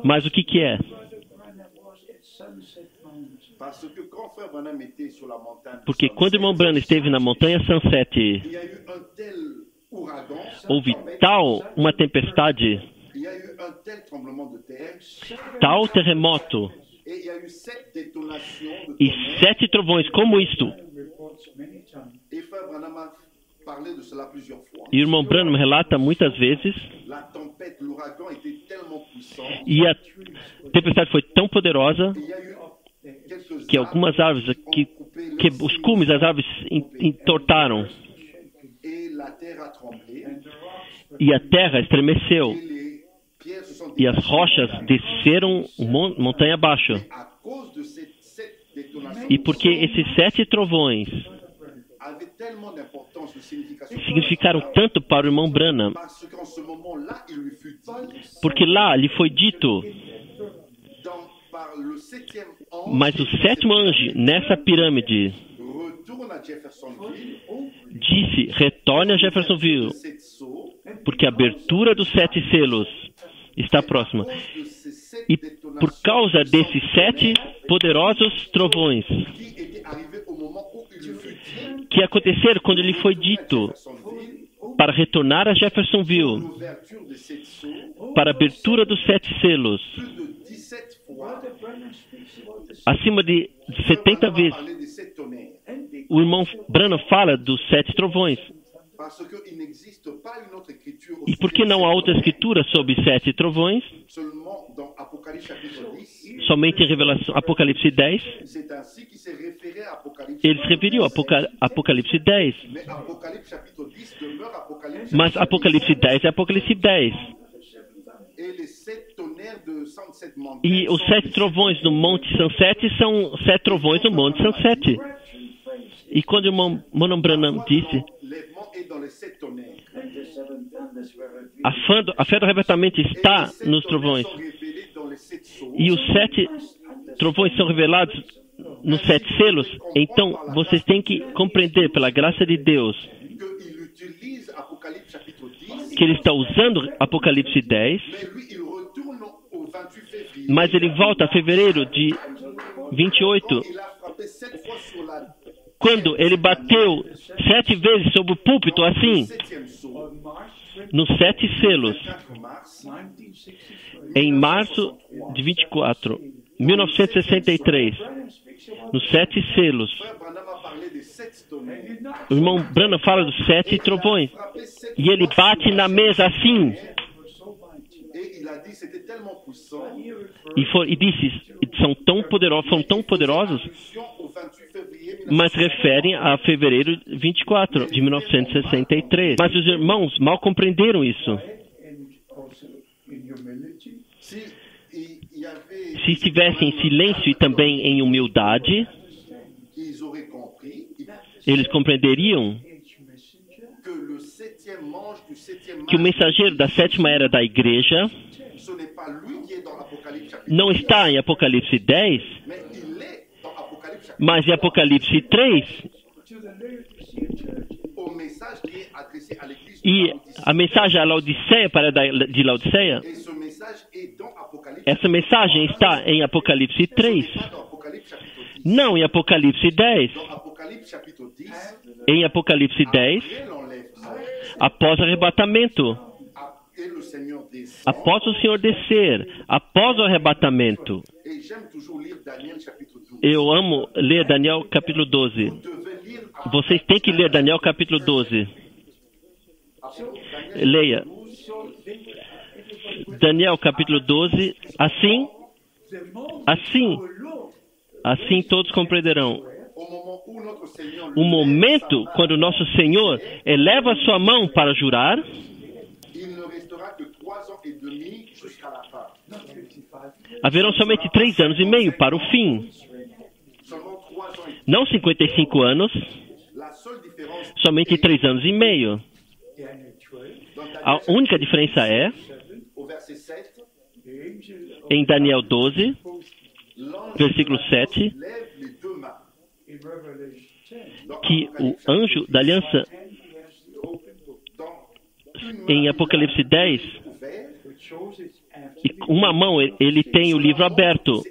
Mas o que é? Porque quando o irmão Branham esteve na montanha Sunset, houve uma tempestade, tal terremoto, e 7 trovões como isto. E o irmão Branham relata muitas vezes, e a tempestade foi tão poderosa que algumas árvores, que os cumes das árvores entortaram, e a terra estremeceu, e as rochas desceram montanha abaixo. E porque esses 7 trovões significaram tanto para o irmão Branham, porque lá lhe foi dito, mas o 7º anjo nessa pirâmide disse: retorne a Jeffersonville, porque a abertura dos 7 selos está próxima. E por causa desses 7 poderosos trovões que aconteceram quando lhe foi dito para retornar a Jeffersonville, para a abertura dos 7 selos, acima de 70 vezes, o irmão Branham fala dos 7 trovões. E por que não há outra escritura sobre 7 trovões? Somente em Revelação, Apocalipse 10. Ele se referiu a Apocalipse 10. Mas Apocalipse 10 é Apocalipse 10. E os 7 trovões no Monte Sunset são 7 trovões no Monte Sunset. E quando o irmão Branham disse, a fé do arrebatamento está nos trovões, e os 7 trovões são revelados nos 7 selos, então vocês têm que compreender, pela graça de Deus, que ele está usando Apocalipse 10, mas ele volta a fevereiro de 28, quando ele bateu 7 vezes sobre o púlpito, assim, nos 7 selos, em março de 24, 1963, nos 7 selos. O irmão Branham fala dos 7 trovões, e ele bate na mesa assim, e disse, são tão poderosos, mas referem a fevereiro 24 de 1963. Mas os irmãos mal compreenderam isso. Se estivessem em silêncio e também em humildade, eles compreenderiam que o mensageiro da 7ª era da igreja não está em Apocalipse 10, mas em Apocalipse 3. E a mensagem à Laodiceia, de Laodiceia, essa mensagem está em Apocalipse 3, Não em Apocalipse 10. Em Apocalipse 10, após o arrebatamento, após o Senhor descer, após o arrebatamento. Eu amo ler Daniel capítulo 12. Vocês têm que ler Daniel capítulo 12. Leia. Daniel capítulo 12. Assim todos compreenderão. O momento quando nosso Senhor eleva sua mão para jurar, haverão somente 3 anos e meio para o fim. Não 55 anos, somente 3 anos e meio. A única diferença é, em Daniel 12, versículo 7, que o anjo da aliança, em Apocalipse 10, e uma mão ele tem o livro aberto,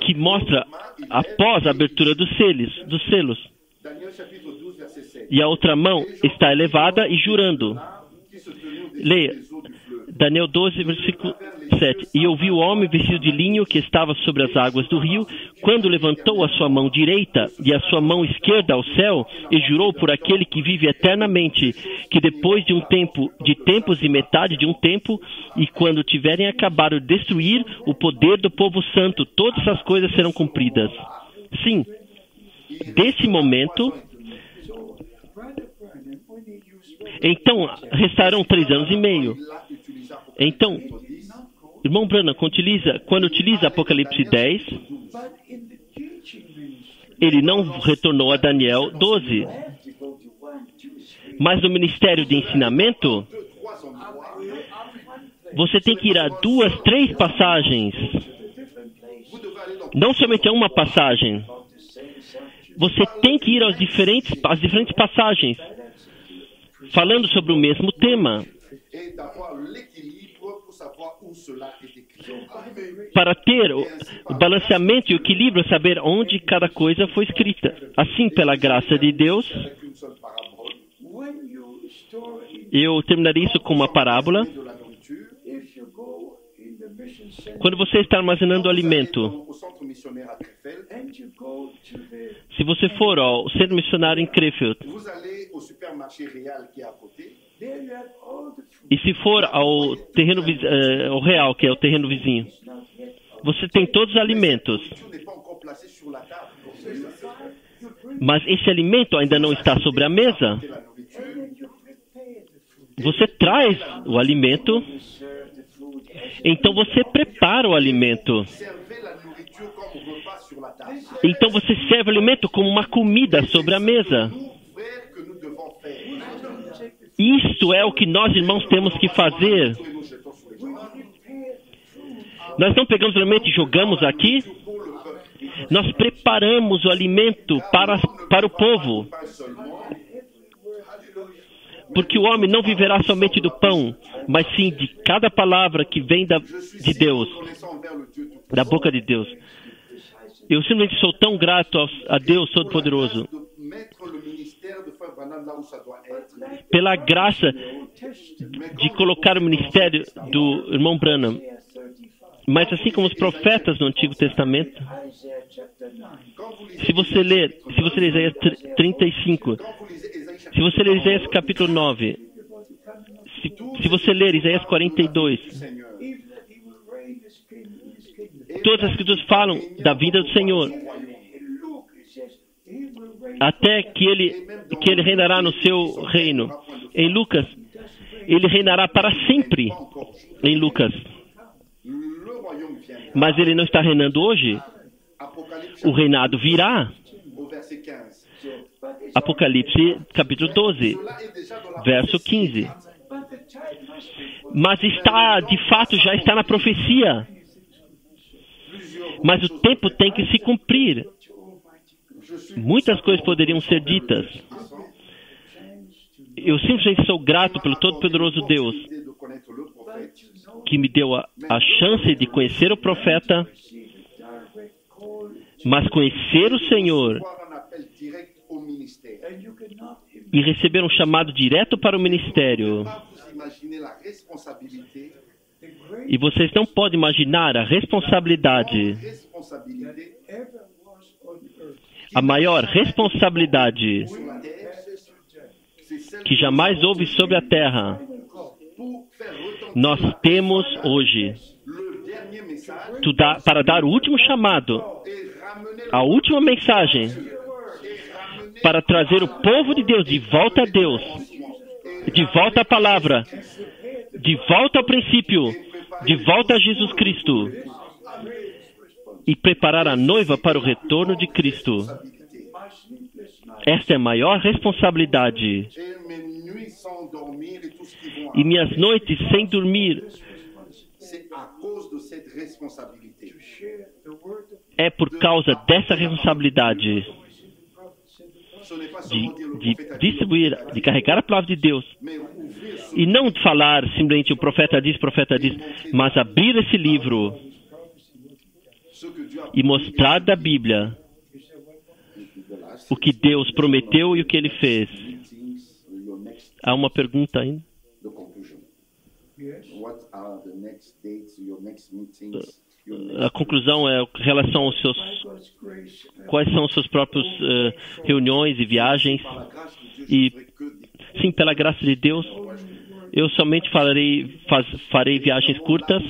que mostra após a abertura dos selos. E a outra mão está elevada e jurando. Leia. Daniel 12, versículo 7. E eu vi o homem vestido de linho que estava sobre as águas do rio, quando levantou a sua mão direita e a sua mão esquerda ao céu, e jurou por aquele que vive eternamente, que depois de tempos e metade de um tempo, e quando tiverem acabado de destruir o poder do povo santo, todas as coisas serão cumpridas. Sim, desse momento, então restarão 3 anos e meio. Então, irmão Branham, quando utiliza Apocalipse 10, ele não retornou a Daniel 12. Mas no ministério de ensinamento, você tem que ir a 2, 3 passagens. Não somente a uma passagem. Você tem que ir às diferentes passagens, falando sobre o mesmo tema, para ter o balanceamento e o equilíbrio, saber onde cada coisa foi escrita. Assim, pela graça de Deus, eu terminarei isso com uma parábola. Quando você está armazenando alimento, se você for ao centro missionário em Krefeld, e se for ao terreno ao real, que é o terreno vizinho, você tem todos os alimentos, mas esse alimento ainda não está sobre a mesa. Você traz o alimento, então você prepara o alimento. Então você serve o alimento como uma comida sobre a mesa. Isto é o que nós, irmãos, temos que fazer. Nós não pegamos o alimento e jogamos aqui. Nós preparamos o alimento para o povo. Porque o homem não viverá somente do pão, mas sim de cada palavra que vem de Deus, da boca de Deus. Eu simplesmente sou tão grato a Deus Todo-Poderoso pela graça de colocar o ministério do irmão Branham. Mas assim como os profetas do Antigo Testamento, se você ler Isaías 35, se você ler Isaías capítulo 9, se você ler Isaías 42, todas as escrituras falam da vida do Senhor, até que ele reinará no seu reino. Em Lucas, ele reinará para sempre, em Lucas. Mas ele não está reinando hoje. O reinado virá. Apocalipse capítulo 12, verso 15. Mas de fato, já está na profecia. Mas o tempo tem que se cumprir. Muitas coisas poderiam ser ditas. Eu simplesmente sou grato pelo Todo-Poderoso Deus que me deu a chance de conhecer o profeta, mas conhecer o Senhor e receber um chamado direto para o ministério. E vocês não podem imaginar a responsabilidade, a maior responsabilidade que jamais houve sobre a terra. Nós temos hoje para dar o último chamado, a última mensagem, para trazer o povo de Deus de volta a Deus, de volta à palavra, de volta ao princípio, de volta a Jesus Cristo, e preparar a noiva para o retorno de Cristo. Esta é a maior responsabilidade. E minhas noites sem dormir é por causa dessa responsabilidade de distribuir, de carregar a palavra de Deus. E não falar simplesmente o profeta diz, mas abrir esse livro e mostrar da Bíblia o que Deus prometeu e o que Ele fez. Há uma pergunta ainda? A conclusão é em relação aos seus... Quais são as suas próprias reuniões e viagens? E, sim, pela graça de Deus, eu somente farei viagens curtas.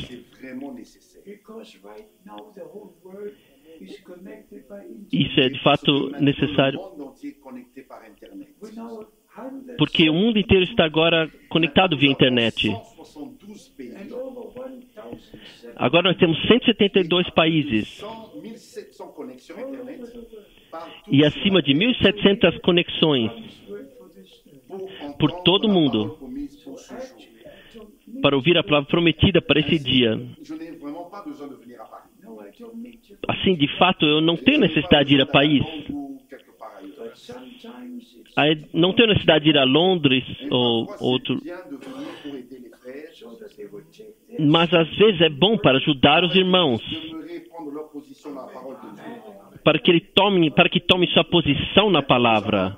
Isso é, de fato, necessário. Porque o mundo inteiro está agora conectado via internet. Agora nós temos 172 países e acima de 1.700 conexões por todo o mundo para ouvir a palavra prometida para esse dia. Assim, de fato, eu não tenho necessidade de ir a Paris. Não tenho necessidade de ir a Londres ou outro. Mas às vezes é bom para ajudar os irmãos, para que tomem sua posição na palavra.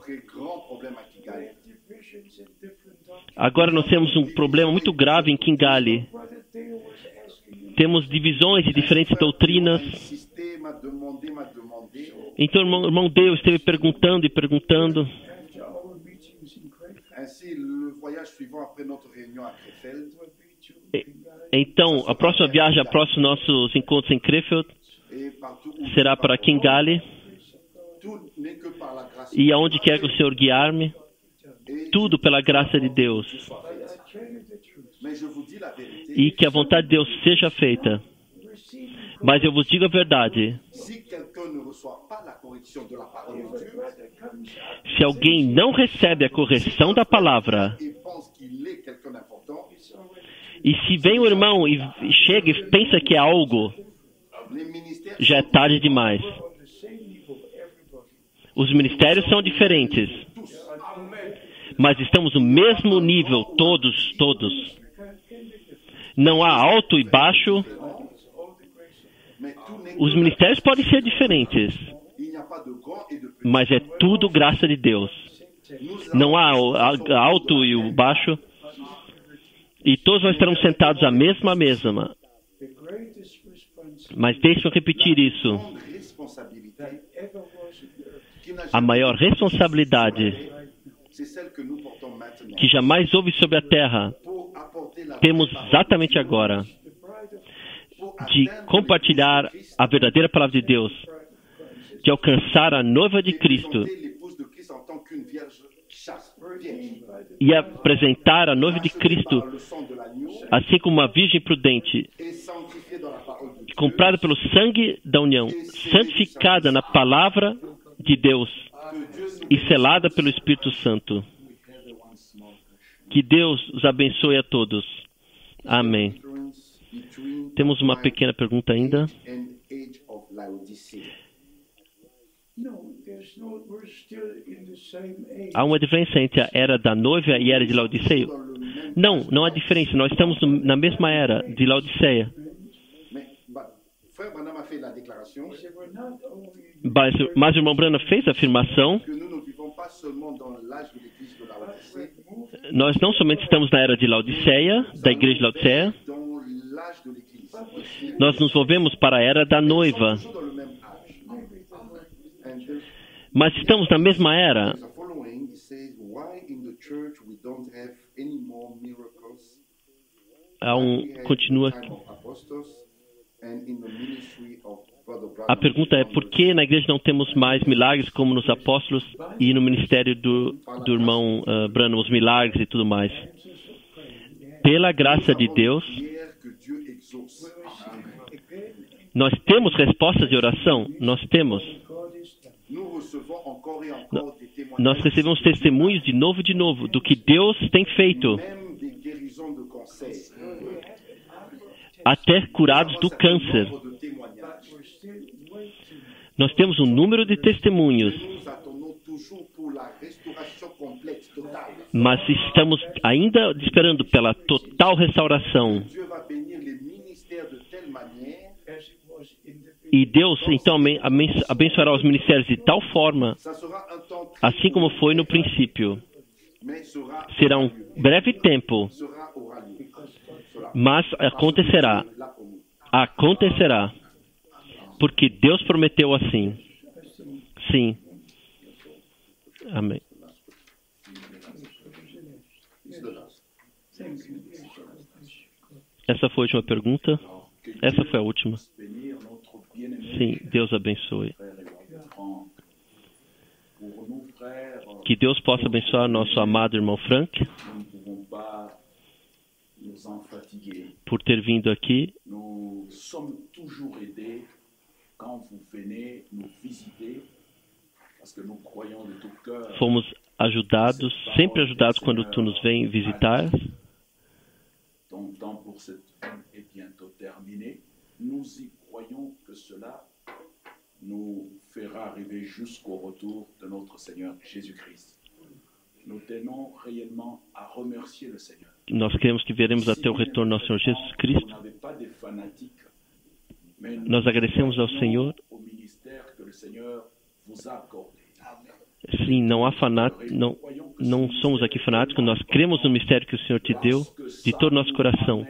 Agora nós temos um problema muito grave em Kigali. Temos divisões de diferentes doutrinas. Então o irmão Deus esteve perguntando e perguntando. Então, a próxima viagem, após nossos encontros em Krefeld, será para Kigali. E aonde quer que o Senhor guiar-me, tudo pela graça de Deus. E que a vontade de Deus seja feita. Mas eu vos digo a verdade. Se alguém não recebe a correção da palavra, e se vem o irmão e chega e pensa que é algo, já é tarde demais. Os ministérios são diferentes, mas estamos no mesmo nível, todos. Não há alto e baixo. Os ministérios podem ser diferentes, mas é tudo graça de Deus. Não há alto e o baixo. E todos nós estaremos sentados à mesma mesa. Mas deixe-me repetir isso. A maior responsabilidade que jamais houve sobre a terra, temos exatamente agora, de compartilhar a verdadeira palavra de Deus, de alcançar a noiva de Cristo e apresentar a noiva de Cristo assim como uma virgem prudente, comprada pelo sangue da união, santificada na palavra de Deus e selada pelo Espírito Santo. Que Deus os abençoe a todos. Amém. Temos uma pequena pergunta ainda. Há uma diferença entre a era da noiva e a era de Laodiceia. Não, não há diferença. Nós estamos na mesma era de Laodiceia. Mas o irmão Branham fez a afirmação. Nós não somente estamos na era de Laodiceia, da igreja de Laodiceia, nós nos movemos para a era da noiva. Mas estamos na mesma era. Continua aqui. A pergunta é, por que na igreja não temos mais milagres como nos apóstolos e no ministério do irmão Branham, os milagres e tudo mais? Pela graça de Deus, nós temos respostas de oração? Nós temos. Nós recebemos testemunhos de novo do que Deus tem feito. Até curados do câncer. Nós temos um número de testemunhos. Mas estamos ainda esperando pela total restauração. E Deus, então, abençoará os ministérios de tal forma, assim como foi no princípio. Será um breve tempo, mas acontecerá. Acontecerá. Porque Deus prometeu assim. Sim. Amém. Essa foi a última pergunta. Essa foi a última. Sim, Deus abençoe. Que Deus possa abençoar nosso amado irmão Frank por ter vindo aqui. Fomos ajudados, sempre ajudados quando tu nos vem visitar. Nous y croyons que cela nous fera arriver jusqu'au retour de notre Seigneur Jésus-Christ. Nous tenons réellement à remercier le Seigneur. Nós queremos que veremos até o retorno do nosso Senhor Jesus Cristo. Nós agradecemos ao Senhor. Sim, não há não somos aqui fanáticos, nós cremos no mistério que o Senhor te deu de todo o nosso coração.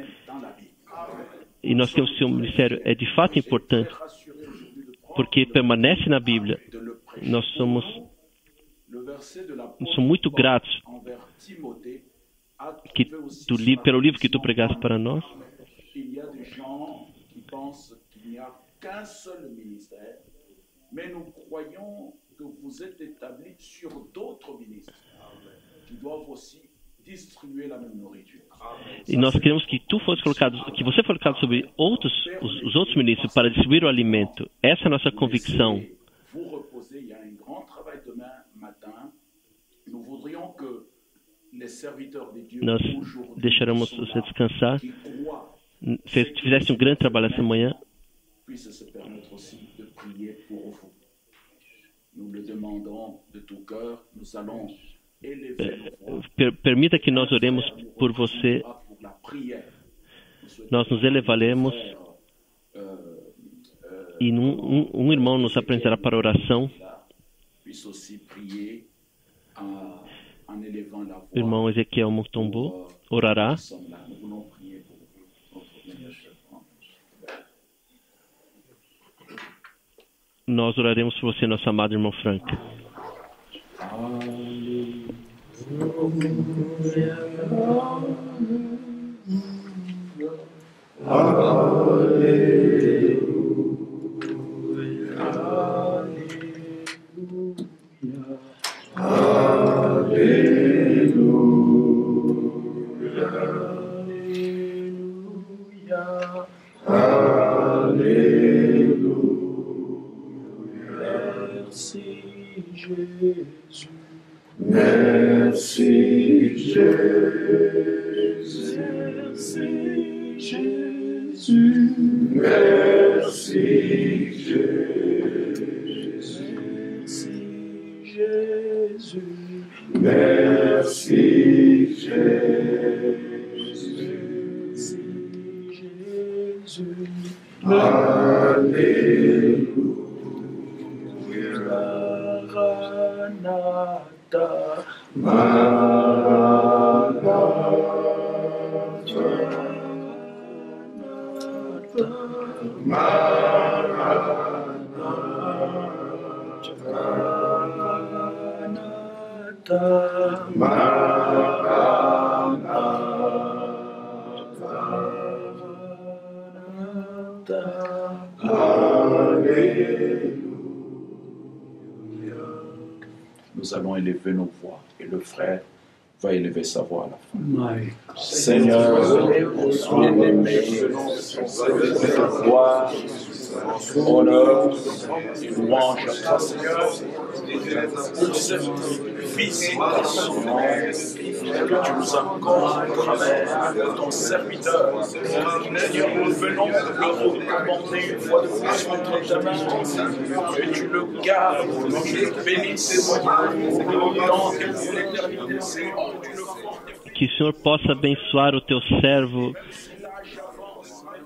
E nós temos que o seu ministério é de fato importante, porque permanece na Bíblia. Nós somos muito gratos pelo livro que tu pregaste para nós. Mais nous croyons que vous êtes établis sur d'autres ministres qui doivent aussi distribuer la même nourriture. E nós queremos que você fosse colocado sobre os outros ministros para distribuir o alimento. Essa é a nossa convicção. Vous reposez, il y a un grand travail demain matin. Nous voudrions que les serviteurs de Dieu nós deixaremos você descansar. Fizeste um grande trabalho essa manhã. Puisse se permettre aussi de prier pour vous. Nous le demandons de tout cœur. Nous allons élever nos voix. Permita que nós oremos por você. Nós nos elevaremos e um irmão nos apresentará para a oração. O irmão Ezequiel Mutombo orará. Nós oraremos por você, nosso amado irmão Frank. Merci Jésus, merci Jésus, merci Jésus, merci Jésus, merci Jésus. Nous allons élever nos voix et le frère va élever sa voix à la fin. Seigneur, bien-aimé, gloire, honneur et louange à toi, Seigneur, pour cette visitation que tu nous accordes à travers ton serviteur. Seigneur, nous venons le recommander une fois de plus entre ta main, que tu le gardes, que tu le bénisses dans l'éternité, Seigneur. Que o Senhor possa abençoar o teu servo,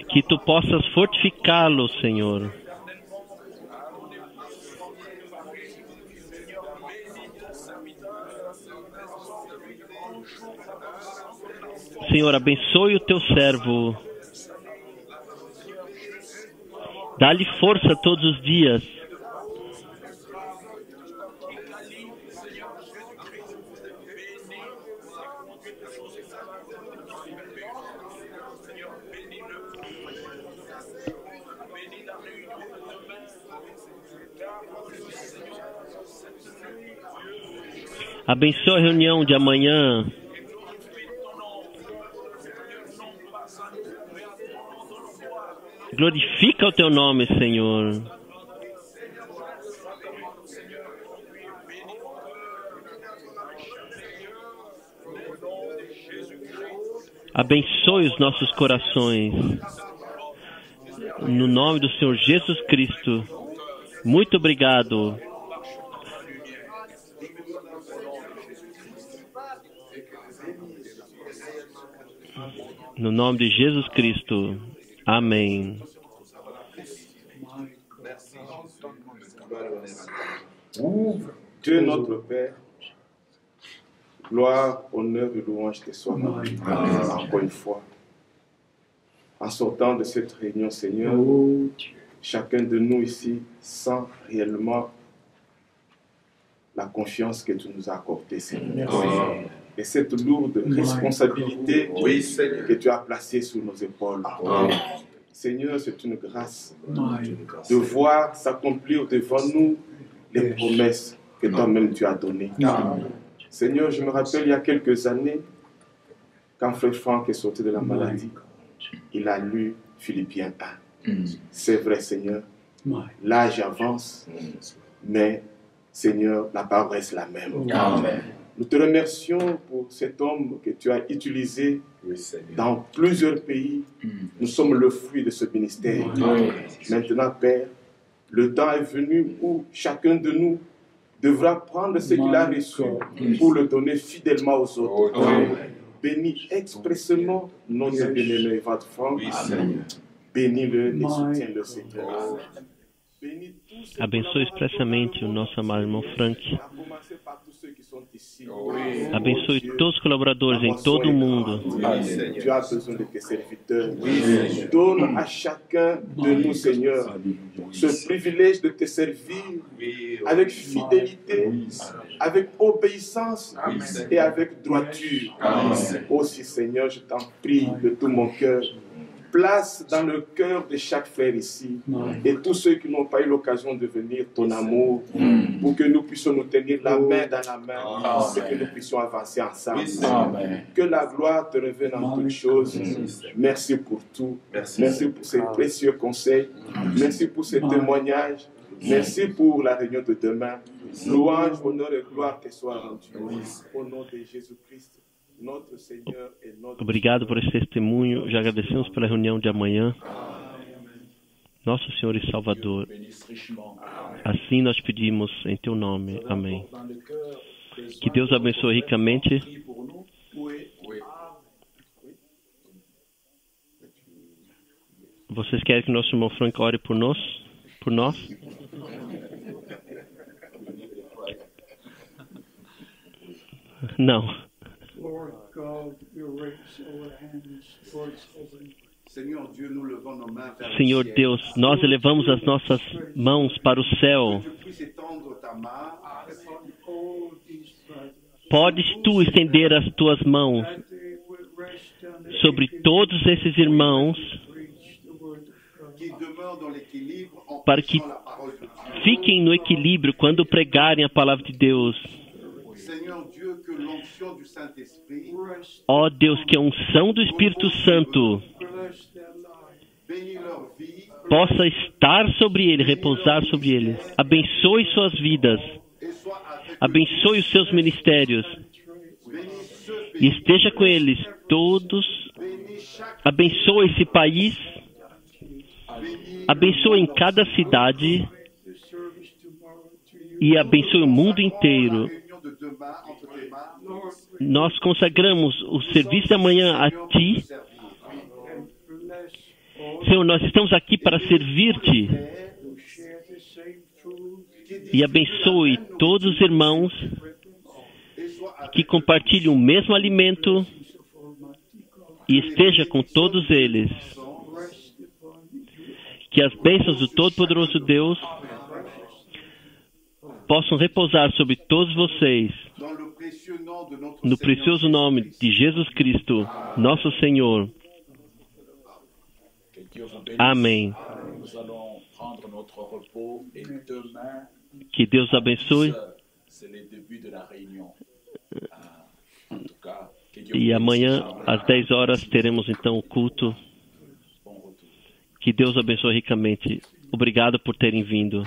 que tu possas fortificá-lo, Senhor. Senhor, abençoe o teu servo. Dá-lhe força todos os dias. Abençoe a reunião de amanhã. Glorifica o teu nome, Senhor. Abençoe os nossos corações. No nome do Senhor Jesus Cristo. Muito obrigado. No nome de Jesus Cristo. Amém. Dieu notre Père, gloire, honneur et louange te soient rendus. Encore une fois. En sortant de cette réunion, Seigneur, chacun de nous ici sent réellement la confiance que tu nous as accordée, Seigneur. Et cette lourde responsabilité que tu as placée sur nos épaules. Seigneur, c'est une grâce de voir s'accomplir devant nous les promesses que toi-même tu as données. Seigneur, je me rappelle il y a quelques années, quand Frère Franck est sorti de la maladie, il a lu Philippiens 1. C'est vrai, Seigneur, l'âge avance, mais Seigneur, la parole reste la même. Amen. Nous te remercions pour cet homme que tu as utilisé dans plusieurs pays. Nous sommes le fruit de ce ministère. Maintenant, Père, le temps est venu où chacun de nous devra prendre ce qu'il a reçu pour le donner fidèlement aux autres. Bénis expressément notre bien-aimé Evald Franck. Bénis-le et soutiens-le, Seigneur. Abençoe expressamente o nosso amado irmão Frank. Abençoe todos os colaboradores em todo o mundo. Tu as besoin de tes serviteurs. Donne à chacun de nous, Seigneur, ce privilège de te servir avec fidélité, avec obéissance et avec droiture. Aussi, Seigneur, je t'en prie de tout mon cœur. Place dans le cœur de chaque frère ici et tous ceux qui n'ont pas eu l'occasion de venir ton amour pour que nous puissions nous tenir la main dans la main et que nous puissions avancer ensemble. Que la gloire te revienne en toutes choses. Merci pour tout. Merci pour ces précieux conseils. Merci pour ces témoignages. Merci pour la réunion de demain. Louange, honneur et gloire te soient rendus. Au nom de Jésus-Christ. Obrigado por esse testemunho. Já agradecemos pela reunião de amanhã. Nosso Senhor e Salvador. Assim nós pedimos em teu nome. Amém. Que Deus abençoe ricamente. Vocês querem que nosso irmão Frank ore por nós? Não. Lord God, we raise our hands towards heaven. Senhor Deus, nós elevamos as nossas mãos para o céu. Podes tu estender as tuas mãos sobre todos esses irmãos para que fiquem no equilíbrio quando pregarem a palavra de Deus. Ó Deus, que a unção do Espírito Santo possa estar sobre ele, repousar sobre ele. Abençoe suas vidas. Abençoe os seus ministérios. E esteja com eles todos. Abençoe esse país. Abençoe em cada cidade. E abençoe o mundo inteiro. Nós consagramos o serviço da manhã a Ti. Senhor, nós estamos aqui para servir-Te. E abençoe todos os irmãos que compartilham o mesmo alimento e esteja com todos eles. Que as bênçãos do Todo-Poderoso Deus possam repousar sobre todos vocês. No precioso nome de Jesus Cristo, nosso Senhor. Amém. Que Deus abençoe. E amanhã, às 10 horas, teremos então o culto. Que Deus abençoe ricamente. Obrigado por terem vindo.